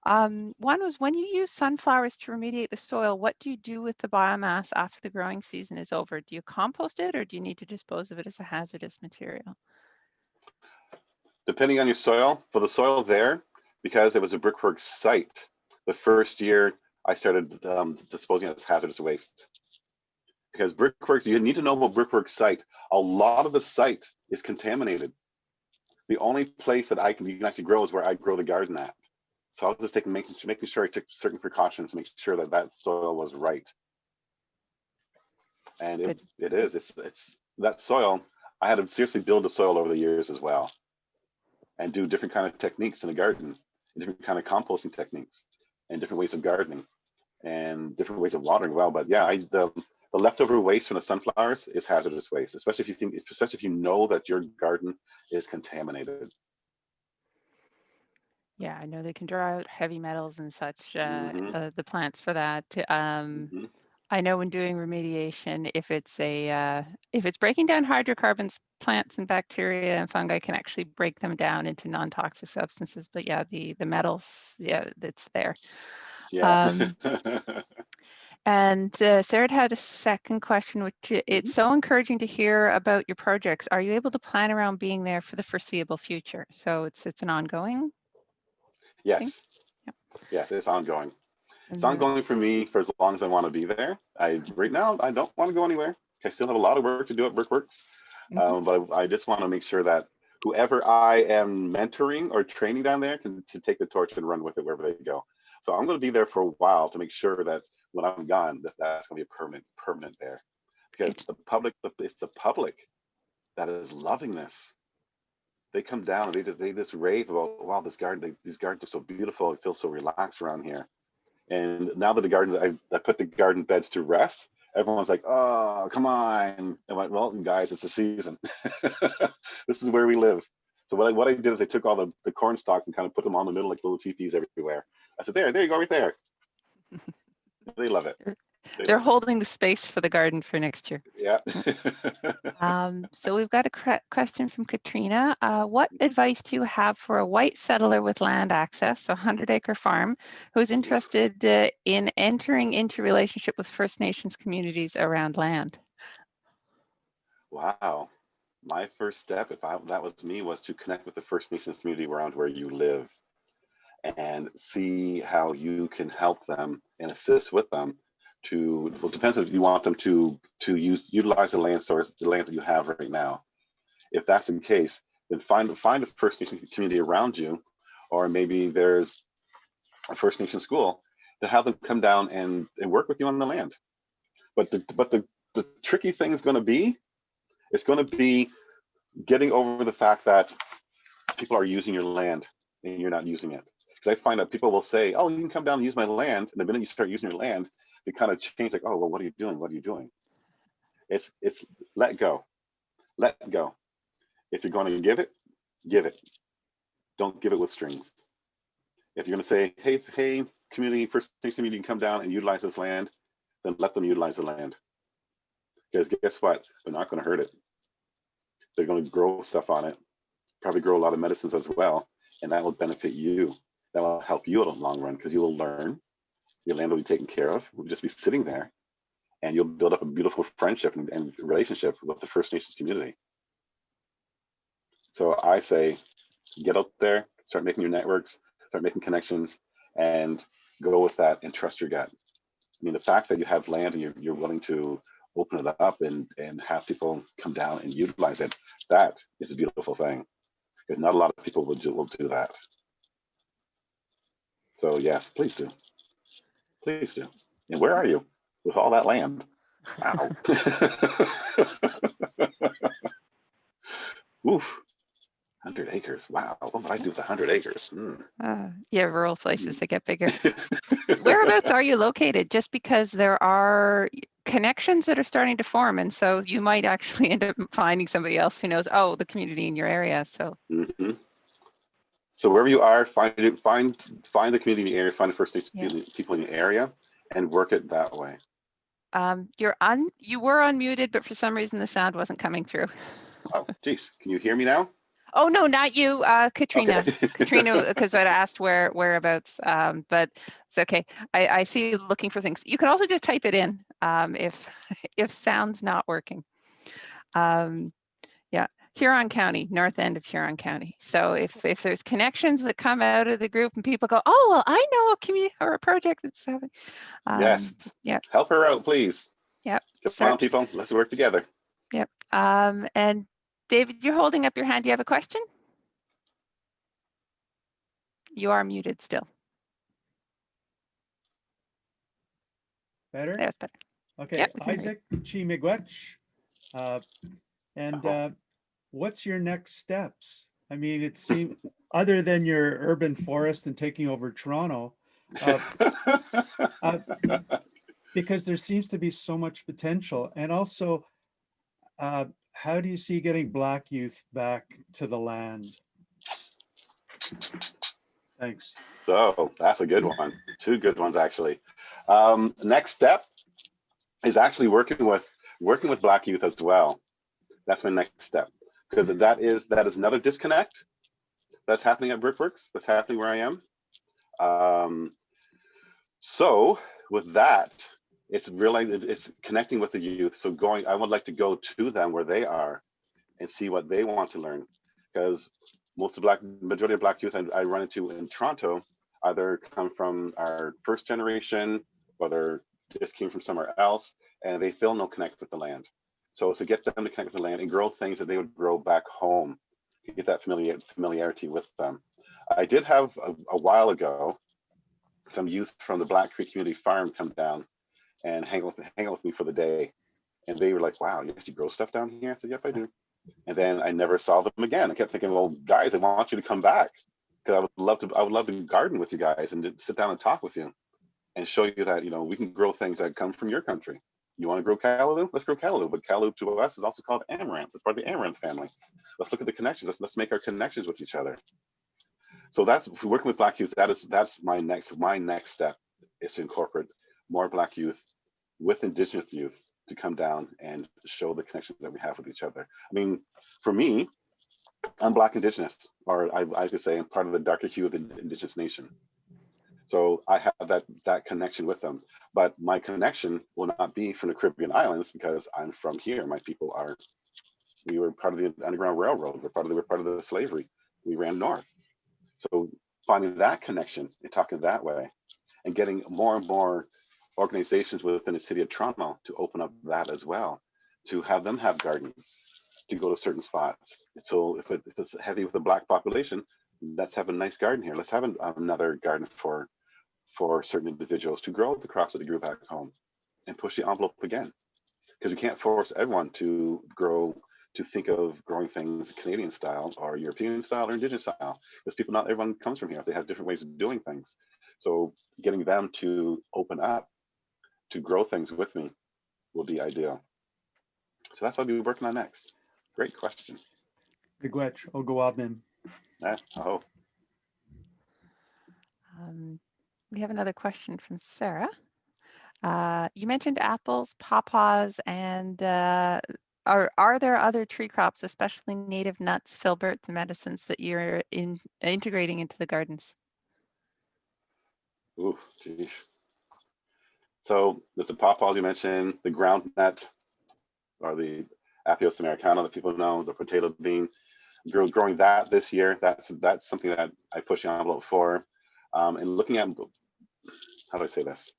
One was, when you use sunflowers to remediate the soil, what do you do with the biomass after the growing season is over? Do you compost it, or do you need to dispose of it as a hazardous material? Depending on your soil, for the soil there, because it was a Brickworks site, the first year I started disposing of this hazardous waste. Because Brickworks, you need to know about Brickworks site. A lot of the site is contaminated. The only place that you can actually grow is where I grow the garden at. So I was just making sure I took certain precautions to make sure that soil was right. And it is. It's that soil. I had to seriously build the soil over the years as well, and do different kind of techniques in the garden, different kind of composting techniques, and different ways of gardening, and different ways of watering well. But yeah, the leftover waste from the sunflowers is hazardous waste, especially if you know that your garden is contaminated. Yeah, I know they can draw out heavy metals and such, the plants for that. I know when doing remediation, if it's breaking down hydrocarbons, plants and bacteria and fungi can actually break them down into non-toxic substances. But yeah, the metals, yeah, it's there. Yeah. And Sarah had a second question, which it's so encouraging to hear about your projects. Are you able to plan around being there for the foreseeable future? So it's an ongoing thing? Yes, Yep. yes, it's ongoing. It's And ongoing for me for as long as I want to be there. Right now, I don't want to go anywhere. I still have a lot of work to do at Brickworks, but I just want to make sure that whoever I am mentoring or training down there can to take the torch and run with it wherever they go. So I'm going to be there for a while to make sure that when I'm gone, that's going to be a permanent there, because great. the public, it's the public that is loving this. They come down and they just rave about, wow, this garden, these gardens are so beautiful. It feels so relaxed around here. And now that the gardens, I put the garden beds to rest, everyone's like, oh, come on. I went, well, guys, it's the season. This is where we live. So what I did is I took all the corn stalks and kind of put them on the middle like little teepees everywhere. I said, there you go, right there. They love it. They're holding the space for the garden for next year. Yeah. So we've got a question from Katrina. What advice do you have for a white settler with land access, so 100-acre farm, who's interested in entering into relationship with First Nations communities around land? Wow. My first step, if that was me, was to connect with the First Nations community around where you live and see how you can help them and assist with them to, well, it depends if you want them to utilize the land source, the land that you have right now. If that's the case, then find a First Nation community around you, or maybe there's a First Nation school, to have them come down and work with you on the land. But the tricky thing is going to be, it's going to be getting over the fact that people are using your land and you're not using it. Because I find that people will say, oh, you can come down and use my land. And the minute you start using your land, they kind of change, like, oh, well, what are you doing? What are you doing? It's let go. Let go. If you're going to give it, give it. Don't give it with strings. If you're going to say, hey, community, First Nations community, you can come down and utilize this land, then let them utilize the land. Because guess what? They're not going to hurt it. They're going to grow stuff on it, probably grow a lot of medicines as well, and that will benefit you. That will help you in the long run, because you will learn, your land will be taken care of, will just be sitting there, and you'll build up a beautiful friendship and relationship with the First Nations community. So I say, get out there, start making your networks, start making connections, and go with that and trust your gut. I mean, the fact that you have land and you're willing to open it up and have people come down and utilize it, that is a beautiful thing, because not a lot of people will do that. So yes, please do. Please do. And where are you with all that land? Wow. Oof. 100 acres. Wow. What would I do with 100 acres? Yeah, rural places that get bigger. Whereabouts are you located? Just because there are connections that are starting to form, and so you might actually end up finding somebody else who knows, oh, the community in your area. So. So wherever you are, find the community in the area, find the First Nations people in your area, and work it that way. You were unmuted, but for some reason the sound wasn't coming through. Oh, geez. Can you hear me now? Oh, no, not you, Katrina. Okay. Katrina, because I'd asked whereabouts, but it's okay. I see you looking for things. You can also just type it in if sound's not working. Yeah, Huron County, north end of Huron County. So if there's connections that come out of the group and people go, oh, well, I know a community or a project that's having. Yes. Yeah. Help her out, please. Yep. Come on, people. Let's work together. Yep. And David, you're holding up your hand. Do you have a question? You are muted still. Better? That's better. Okay, yep, Isaac Chimigwech. What's your next steps? I mean, it seems, other than your urban forest and taking over Toronto, because there seems to be so much potential. And also, how do you see getting Black youth back to the land? Thanks. So that's a good one. Two good ones, actually. Next step is actually working with Black youth as well. That's my next step, because that is another disconnect that's happening at Brickworks. That's happening where I am. So with that, it's realizing it's connecting with the youth. So I would like to go to them where they are and see what they want to learn, because majority of Black youth I run into in Toronto either come from our first generation, or they're just came from somewhere else, and they feel no connect with the land. So to get them to connect with the land and grow things that they would grow back home, to get that familiarity with them. I did have a while ago some youth from the Black Creek Community Farm come down and hang out with me for the day. And they were like, wow, you actually grow stuff down here? I said, yep, I do. And then I never saw them again. I kept thinking, well, guys, I want you to come back, because I would love to garden with you guys and to sit down and talk with you and show you that, you know, we can grow things that come from your country. You want to grow callaloo? Let's grow callaloo. But callaloo to us is also called amaranth. It's part of the amaranth family. Let's look at the connections. Let's make our connections with each other. So that's working with Black youth. That's my next step, is to incorporate more Black youth with Indigenous youth to come down and show the connections that we have with each other. I mean, for me, I'm Black Indigenous, or I could say I'm part of the darker hue of the Indigenous nation. So I have that connection with them, but my connection will not be from the Caribbean islands, because I'm from here. My people we were part of the Underground Railroad. We're part of the slavery. We ran north. So finding that connection and talking that way, and getting more and more organizations within the city of Toronto to open up that as well, to have them have gardens, to go to certain spots. So if it's heavy with the Black population, let's have a nice garden here. Let's have another garden for certain individuals to grow the crops that they grew back home, and push the envelope again. Because we can't force everyone to think of growing things Canadian style or European style or Indigenous style, because not everyone comes from here. They have different ways of doing things. So getting them to open up to grow things with me will be ideal. So that's what I'll be working on next. Great question. Miigwech, Ogawabin. Oh. We have another question from Sarah. You mentioned apples, pawpaws, and are there other tree crops, especially native nuts, filberts, and medicines, that you're integrating into the gardens? Ooh, geez. So there's the pawpaws you mentioned, the groundnut, or the Apios americana that people know, the potato bean. Growing that this year, that's something that I push the envelope for. And looking at, how do I say this?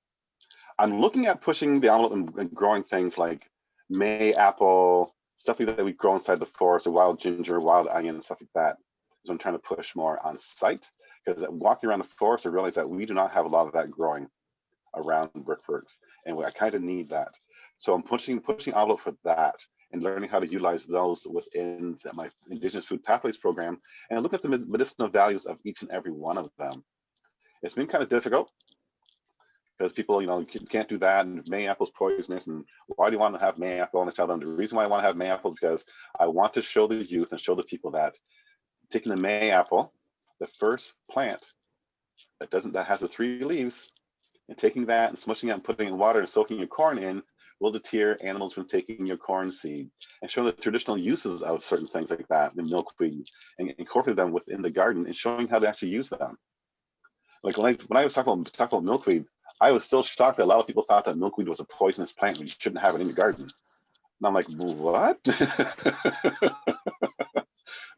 I'm looking at pushing the envelope and growing things like May apple, stuff like that we grow inside the forest, or wild ginger, wild onion, stuff like that. So I'm trying to push more on site, because walking around the forest, I realize that we do not have a lot of that growing around Brickworks, and I kind of need that. So I'm pushing envelope for that, and learning how to utilize those within my Indigenous Food Pathways program, and look at the medicinal values of each and every one of them. It's been kind of difficult, because people, can't do that, and Mayapple is poisonous, and why do you want to have Mayapple? And I tell them the reason why I want to have Mayapple is because I want to show the youth and show the people that taking the Mayapple, the first plant that has the 3 leaves, and taking that and smushing it and putting it in water and soaking your corn in will deter animals from taking your corn seed, and show the traditional uses of certain things like that, the milkweed, and incorporate them within the garden and showing how to actually use them. Like when I was talking about milkweed, I was still shocked that a lot of people thought that milkweed was a poisonous plant and you shouldn't have it in your garden. And I'm like, what?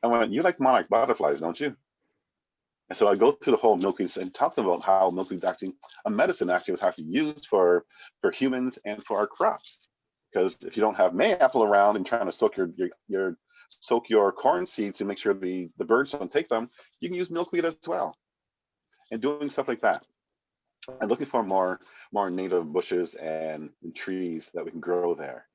I went, you like monarch butterflies, don't you? And so I go through the whole milkweed and talk about how milkweed's actually a medicine, actually was actually used for humans and for our crops. Because if you don't have Mayapple around and trying to soak your corn seeds to make sure the birds don't take them, you can use milkweed as well. And doing stuff like that. And looking for more native bushes and trees that we can grow there,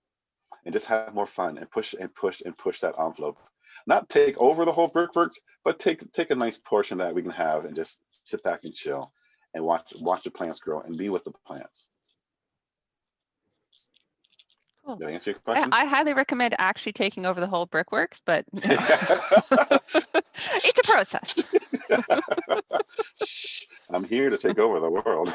and just have more fun and push that envelope. Not take over the whole Brickworks, but take a nice portion that we can have and just sit back and chill and watch the plants grow and be with the plants. Cool. Did I answer your question? I highly recommend actually taking over the whole Brickworks, but it's a process. I'm here to take over the world.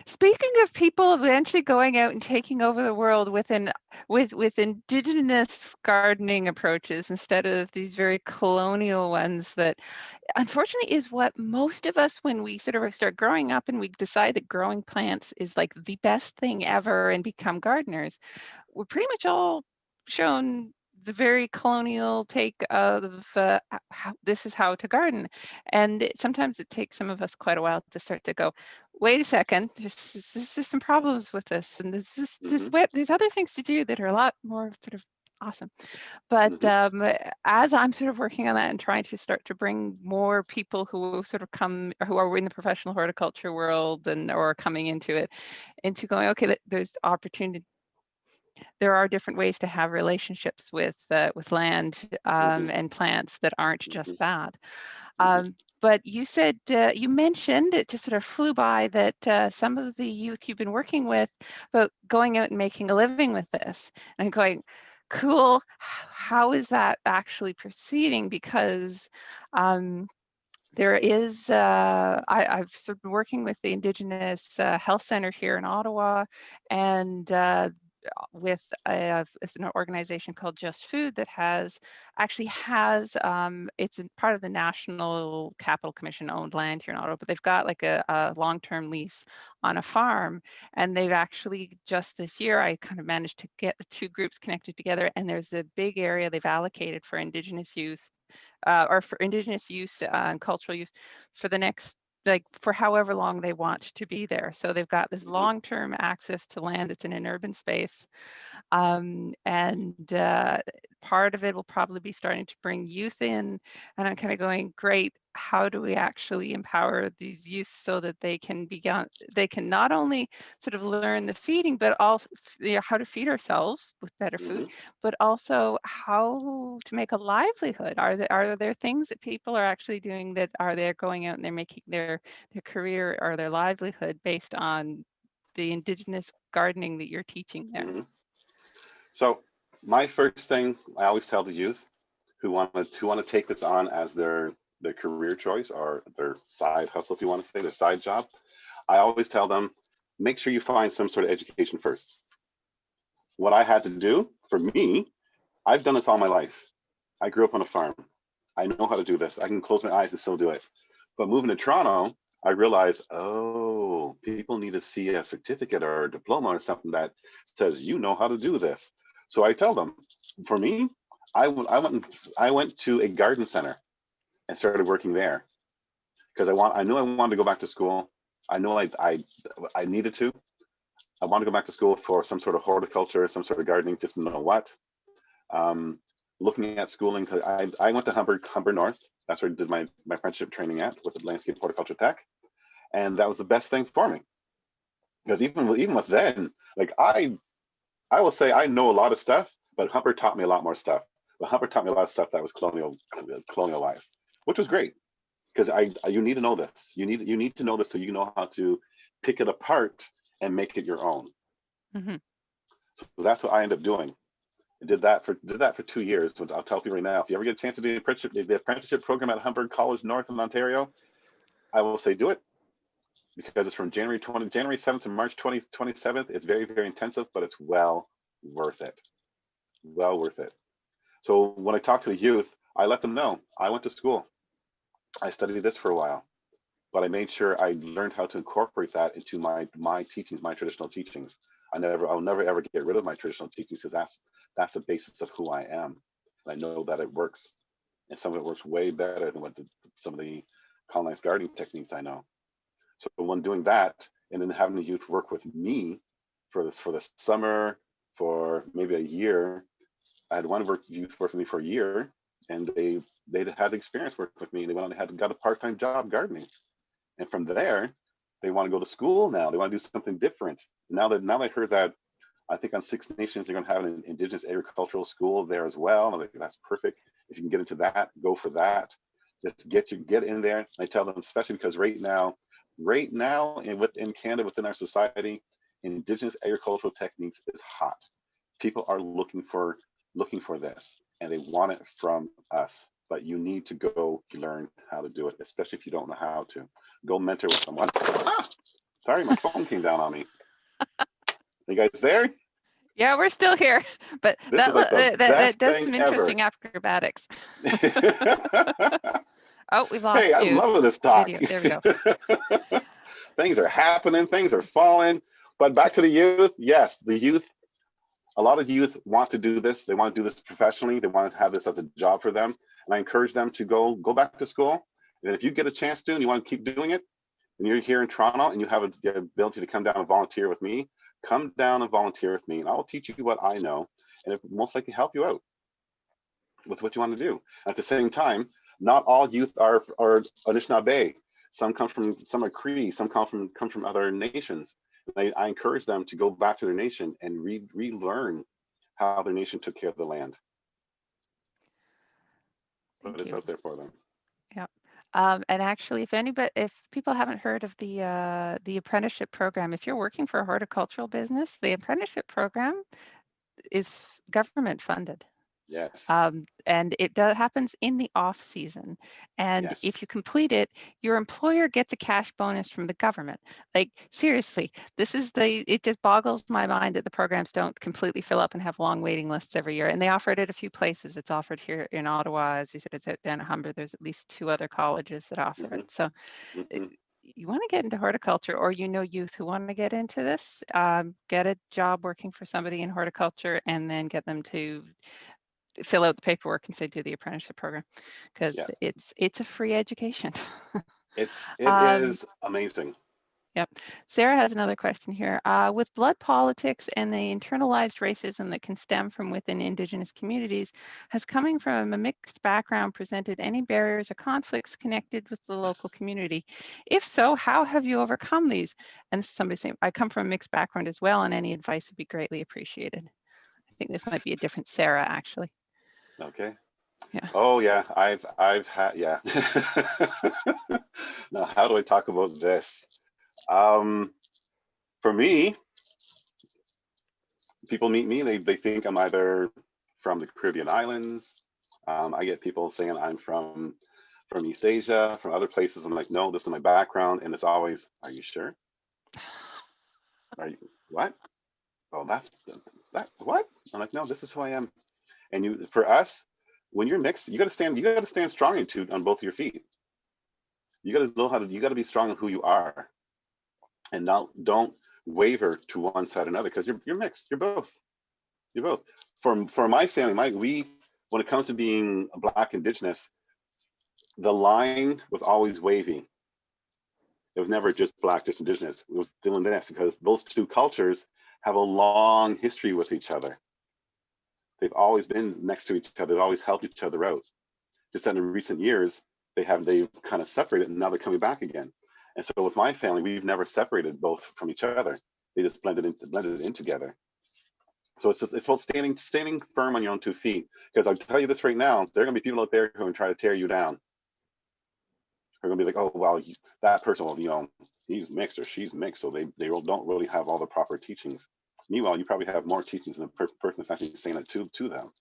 Speaking of people eventually going out and taking over the world with indigenous gardening approaches instead of these very colonial ones, that unfortunately is what most of us, when we sort of start growing up and we decide that growing plants is like the best thing ever and become gardeners, we're pretty much all shown the very colonial take of how, this is how to garden. And sometimes it takes some of us quite a while to start to go, wait a second, there's some problems with this, and there's other things to do that are a lot more sort of awesome. But as I'm sort of working on that and trying to start to bring more people who sort of come, who are in the professional horticulture world and or coming into it, into going, okay, there's opportunity. There are different ways to have relationships with land and plants that aren't just that. But you said, you mentioned, it just sort of flew by, that some of the youth you've been working with about going out and making a living with this. And I'm going, cool, how is that actually proceeding? Because there is, I've sort of been working with the Indigenous Health Center here in Ottawa, and with it's an organization called Just Food that actually has it's part of the National Capital Commission owned land here in Ottawa, but they've got like a long-term lease on a farm, and they've actually just this year I kind of managed to get the two groups connected together, and there's a big area they've allocated for Indigenous youth or for Indigenous use and cultural use for the next, like for however long they want to be there. So they've got this long-term access to land that's in an urban space. And part of it will probably be starting to bring youth in. And I'm kind of going, great, how do we actually empower these youth so that they can not only sort of learn the feeding, but also how to feed ourselves with better food, but also how to make a livelihood. Are there things that people are actually doing that are they going out and they're making their career or their livelihood based on the Indigenous gardening that you're teaching there? So my first thing I always tell the youth who want to take this on as their career choice or their side hustle, if you want to say, their side job, I always tell them, make sure you find some sort of education first. What I had to do, for me, I've done this all my life. I grew up on a farm. I know how to do this. I can close my eyes and still do it. But moving to Toronto, I realized, oh, people need to see a certificate or a diploma or something that says you know how to do this. So I tell them, for me, I went to a garden center and started working there because I knew I wanted to go back to school. I know I needed to. I want to go back to school for some sort of horticulture, some sort of gardening, just to know what. Looking at schooling, I went to Humber North. That's where I did my apprenticeship training at with the landscape horticulture tech, and that was the best thing for me. Because even with then, like I will say I know a lot of stuff, but Humber taught me a lot more stuff. But Humber taught me a lot of stuff that was colonialized, which was great because you need to know this. You need to know this so you know how to pick it apart and make it your own. So that's what I ended up doing. I did that for 2 years. So I'll tell people right now, if you ever get a chance to do the apprenticeship program at Humber College North in Ontario, I will say do it because it's from January 7th to March 27th. It's very, very intensive, but it's well worth it. Well worth it. So when I talk to the youth, I let them know I went to school. I studied this for a while, but I made sure I learned how to incorporate that into my teachings, my traditional teachings. I'll never ever get rid of my traditional teachings because that's the basis of who I am. And I know that it works, and some of it works way better than some of the colonized gardening techniques I know. So when doing that, and then having the youth work with me for the summer, for maybe a year, I had one youth work with me for a year, and they had the experience working with me, and they went on and got a part-time job gardening. And from there, they want to go to school now. They want to do something different. Now they heard that, I think on Six Nations, they're going to have an Indigenous agricultural school there as well. And that's perfect. If you can get into that, go for that. Just get in there. I tell them, especially because right now within Canada, within our society, Indigenous agricultural techniques is hot. People are looking for this, and they want it from us. But you need to go learn how to do it, especially if you don't know how to. Go mentor with someone. Sorry, my phone came down on me. You guys there? Yeah, we're still here, but This is like the that best does thing some ever. interesting acrobatics. Oh, we've lost Hey, I'm you. loving this talk. Video. There we go. Things are happening, things are falling. But back to the youth. Yes, the youth, a lot of youth want to do this. They want to do this professionally. They want to have this as a job for them. And I encourage them to go back to school. And if you get a chance to and you want to keep doing it, and you're here in Toronto and you have the ability to come down and volunteer with me, come down and volunteer with me, and I will teach you what I know, and it will most likely help you out with what you want to do. At the same time, not all youth are Anishinaabe. Some are Cree, some come from other nations. And I encourage them to go back to their nation and relearn how their nation took care of the land. But it's out there for them. Yeah. And actually, if people haven't heard of the apprenticeship program, if you're working for a horticultural business, the apprenticeship program is government funded. Yes. And it happens in the off season. And Yes. if you complete it, your employer gets a cash bonus from the government. Like, seriously, it just boggles my mind that the programs don't completely fill up and have long waiting lists every year. And they offer it at a few places. It's offered here in Ottawa. As you said, it's out down at Humber. There's at least 2 other colleges that offer it. So you want to get into horticulture, or youth who want to get into this, get a job working for somebody in horticulture and then get them to fill out the paperwork and say do the apprenticeship program, because it's a free education. It is amazing. Yep. Sarah has another question here. With blood politics and the internalized racism that can stem from within Indigenous communities, has coming from a mixed background presented any barriers or conflicts connected with the local community? If so, how have you overcome these? And somebody saying, I come from a mixed background as well, and any advice would be greatly appreciated. I think this might be a different Sarah, actually. Okay. Yeah. Oh yeah, I've had, yeah. Now, how do I talk about this? For me, people meet me, they think I'm either from the Caribbean islands. I get people saying I'm from East Asia, from other places. I'm like, no, this is my background, and it's always, are you sure? Are you what? Oh, that what? I'm like, no, this is who I am. And for us, when you're mixed, you got to stand strong on both your feet. You got to know you got to be strong in who you are, and don't waver to one side or another, because you're mixed. You're both. For my family, when it comes to being a Black Indigenous, the line was always wavy. It was never just Black, just Indigenous. It was doing this, because those two cultures have a long history with each other. They've always been next to each other. They've always helped each other out. Just that in recent years, they've kind of separated, and now they're coming back again. And so with my family, we've never separated both from each other. They just blended in together. So it's about standing firm on your own 2 feet. Because I'll tell you this right now, there are going to be people out there who are trying to tear you down. They're going to be like, oh, well, that person, well, he's mixed or she's mixed, so they don't really have all the proper teachings. Meanwhile, you probably have more teachings than the person that's actually saying it to them.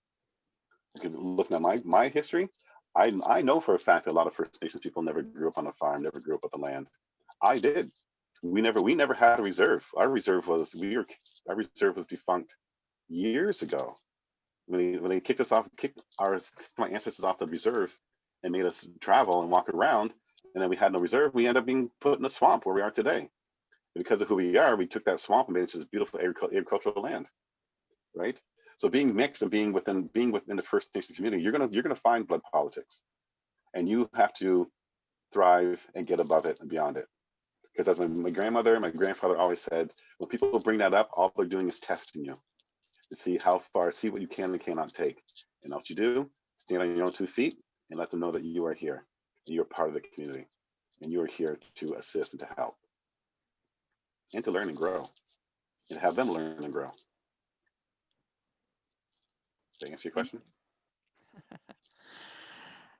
Because looking at my history, I know for a fact that a lot of First Nations people never grew up on a farm, never grew up with the land. I did. We never had a reserve. Our reserve was defunct years ago. When they kicked my ancestors off the reserve and made us travel and walk around, and then we had no reserve, we ended up being put in a swamp where we are today. And because of who we are, we took that swamp and made it just beautiful agricultural land, right? So being mixed and being within the First Nations community, you're gonna find blood politics, and you have to thrive and get above it and beyond it. Because as my grandmother and my grandfather always said, when people bring that up, all they're doing is testing you to see what you can and cannot take. And what you do, stand on your own 2 feet and let them know that you are here and you're part of the community, and you are here to assist and to help and to learn and grow and have them learn and grow. Did I answer your question?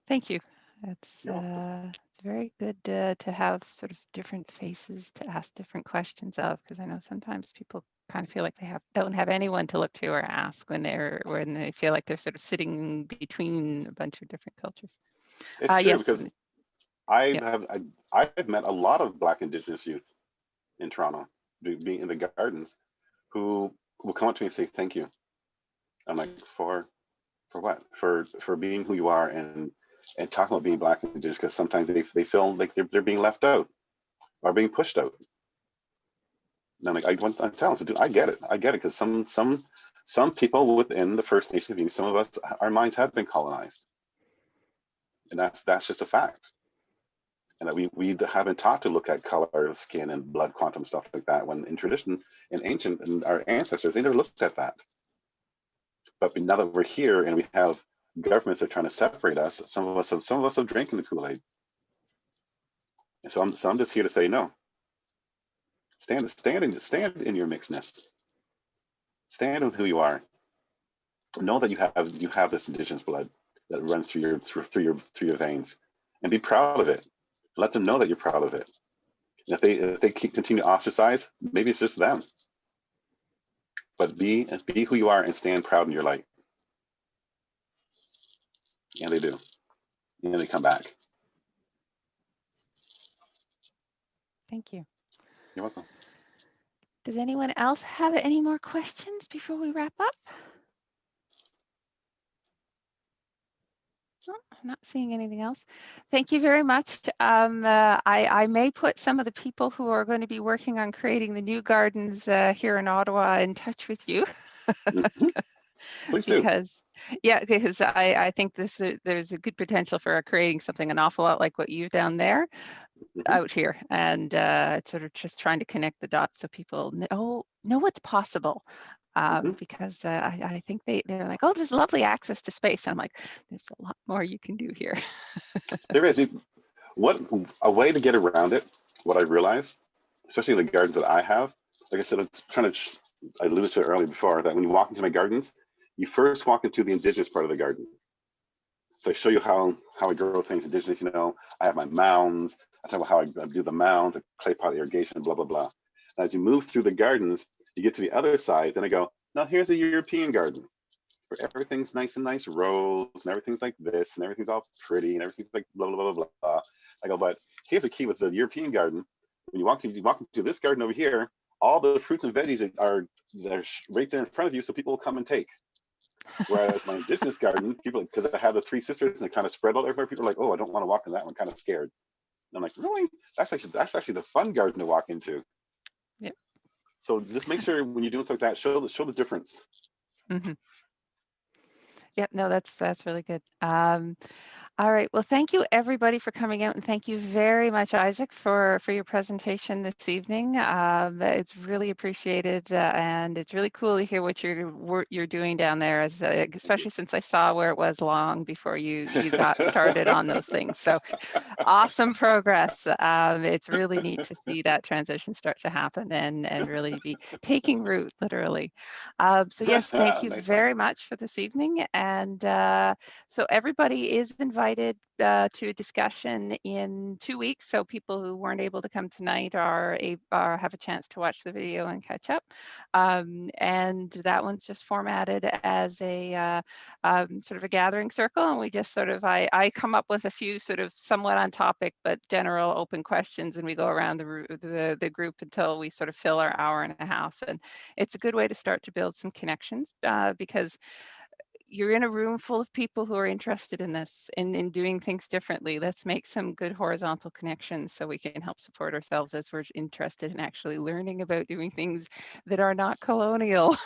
Thank you. It's very good to have sort of different faces to ask different questions of, because I know sometimes people kind of feel like they don't have anyone to look to or ask when they feel like they're sort of sitting between a bunch of different cultures. It's true, because I've met a lot of Black Indigenous youth, in Toronto, being in the gardens, who will come up to me and say thank you. I'm like, for what? For being who you are and talking about being Black and Indigenous, because sometimes they feel like they're being left out or being pushed out. And I'm like, I tell them, dude, I get it, because some people within the First Nation community, some of us, our minds have been colonized, and that's just a fact. And that we have been taught to look at color of skin and blood quantum stuff like that, when in tradition, in ancient, and our ancestors, they never looked at that. But now that we're here and we have governments that are trying to separate us, some of us have drinking the Kool-Aid. And so I'm just here to say, no. Stand in your mixedness. Stand with who you are. Know that you have this Indigenous blood that runs through your veins, and be proud of it. Let them know that you're proud of it. And if they continue to ostracize, maybe it's just them. But be who you are and stand proud in your light. And they do. And they come back. Thank you. You're welcome. Does anyone else have any more questions before we wrap up? No, I'm not seeing anything else. Thank you very much. I may put some of the people who are going to be working on creating the new gardens here in Ottawa in touch with you. Please do. Because I think there's a good potential for creating something an awful lot like what you've done there out here, and it's sort of just trying to connect the dots so people know what's possible. Because I think they're like, oh, there's lovely access to space. I'm like, there's a lot more you can do here. There is. A way to get around it, what I realized, especially the gardens that I have, like I said, I alluded to it earlier before, that when you walk into my gardens, you first walk into the Indigenous part of the garden. So I show you how I grow things Indigenous. I have my mounds. I talk about how I do the mounds, the clay pot irrigation, blah, blah, blah. And as you move through the gardens, you get to the other side, then I go, now here's a European garden where everything's nice rows and everything's like this and everything's all pretty and everything's like blah, blah, blah, blah. I go, but here's a key with the European garden. When you walk into this garden over here, all the fruits and veggies they're right there in front of you, so people will come and take. Whereas my Indigenous garden, people, because I have the three sisters and they kind of spread out everywhere, people are like, oh, I don't want to walk in that one, kind of scared. And I'm like, really? That's actually the fun garden to walk into. Yep. So just make sure when you're doing something like that, show the difference. Mm-hmm. Yep. No, that's really good. All right. Well, thank you everybody for coming out, and thank you very much, Isaac, for your presentation this evening. It's really appreciated, and it's really cool to hear what you're doing down there, especially since I saw where it was long before you got started on those things. So awesome progress. It's really neat to see that transition start to happen and really be taking root, literally. So yes, thank you very much for this evening, and so everybody is invited to a discussion in 2 weeks. So people who weren't able to come tonight have a chance to watch the video and catch up. And that one's just formatted as a sort of a gathering circle. And we just sort of, I come up with a few sort of somewhat on topic, but general open questions. And we go around the group until we sort of fill our hour and a half. And it's a good way to start to build some connections because you're in a room full of people who are interested in this, in doing things differently. Let's make some good horizontal connections so we can help support ourselves as we're interested in actually learning about doing things that are not colonial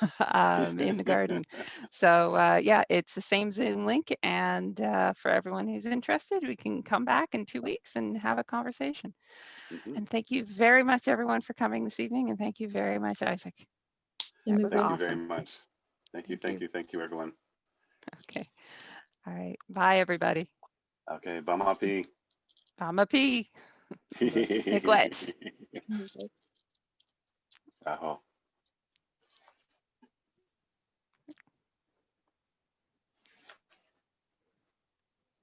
in the garden. So yeah, it's the same Zoom link. And for everyone who's interested, we can come back in 2 weeks and have a conversation. And thank you very much, everyone, for coming this evening. And thank you very much, Isaac. That was awesome. Thank you very much. Thank you, everyone. Okay. All right. Bye, everybody. Okay. Bamapi. Bamapi. Miigwech. Aho.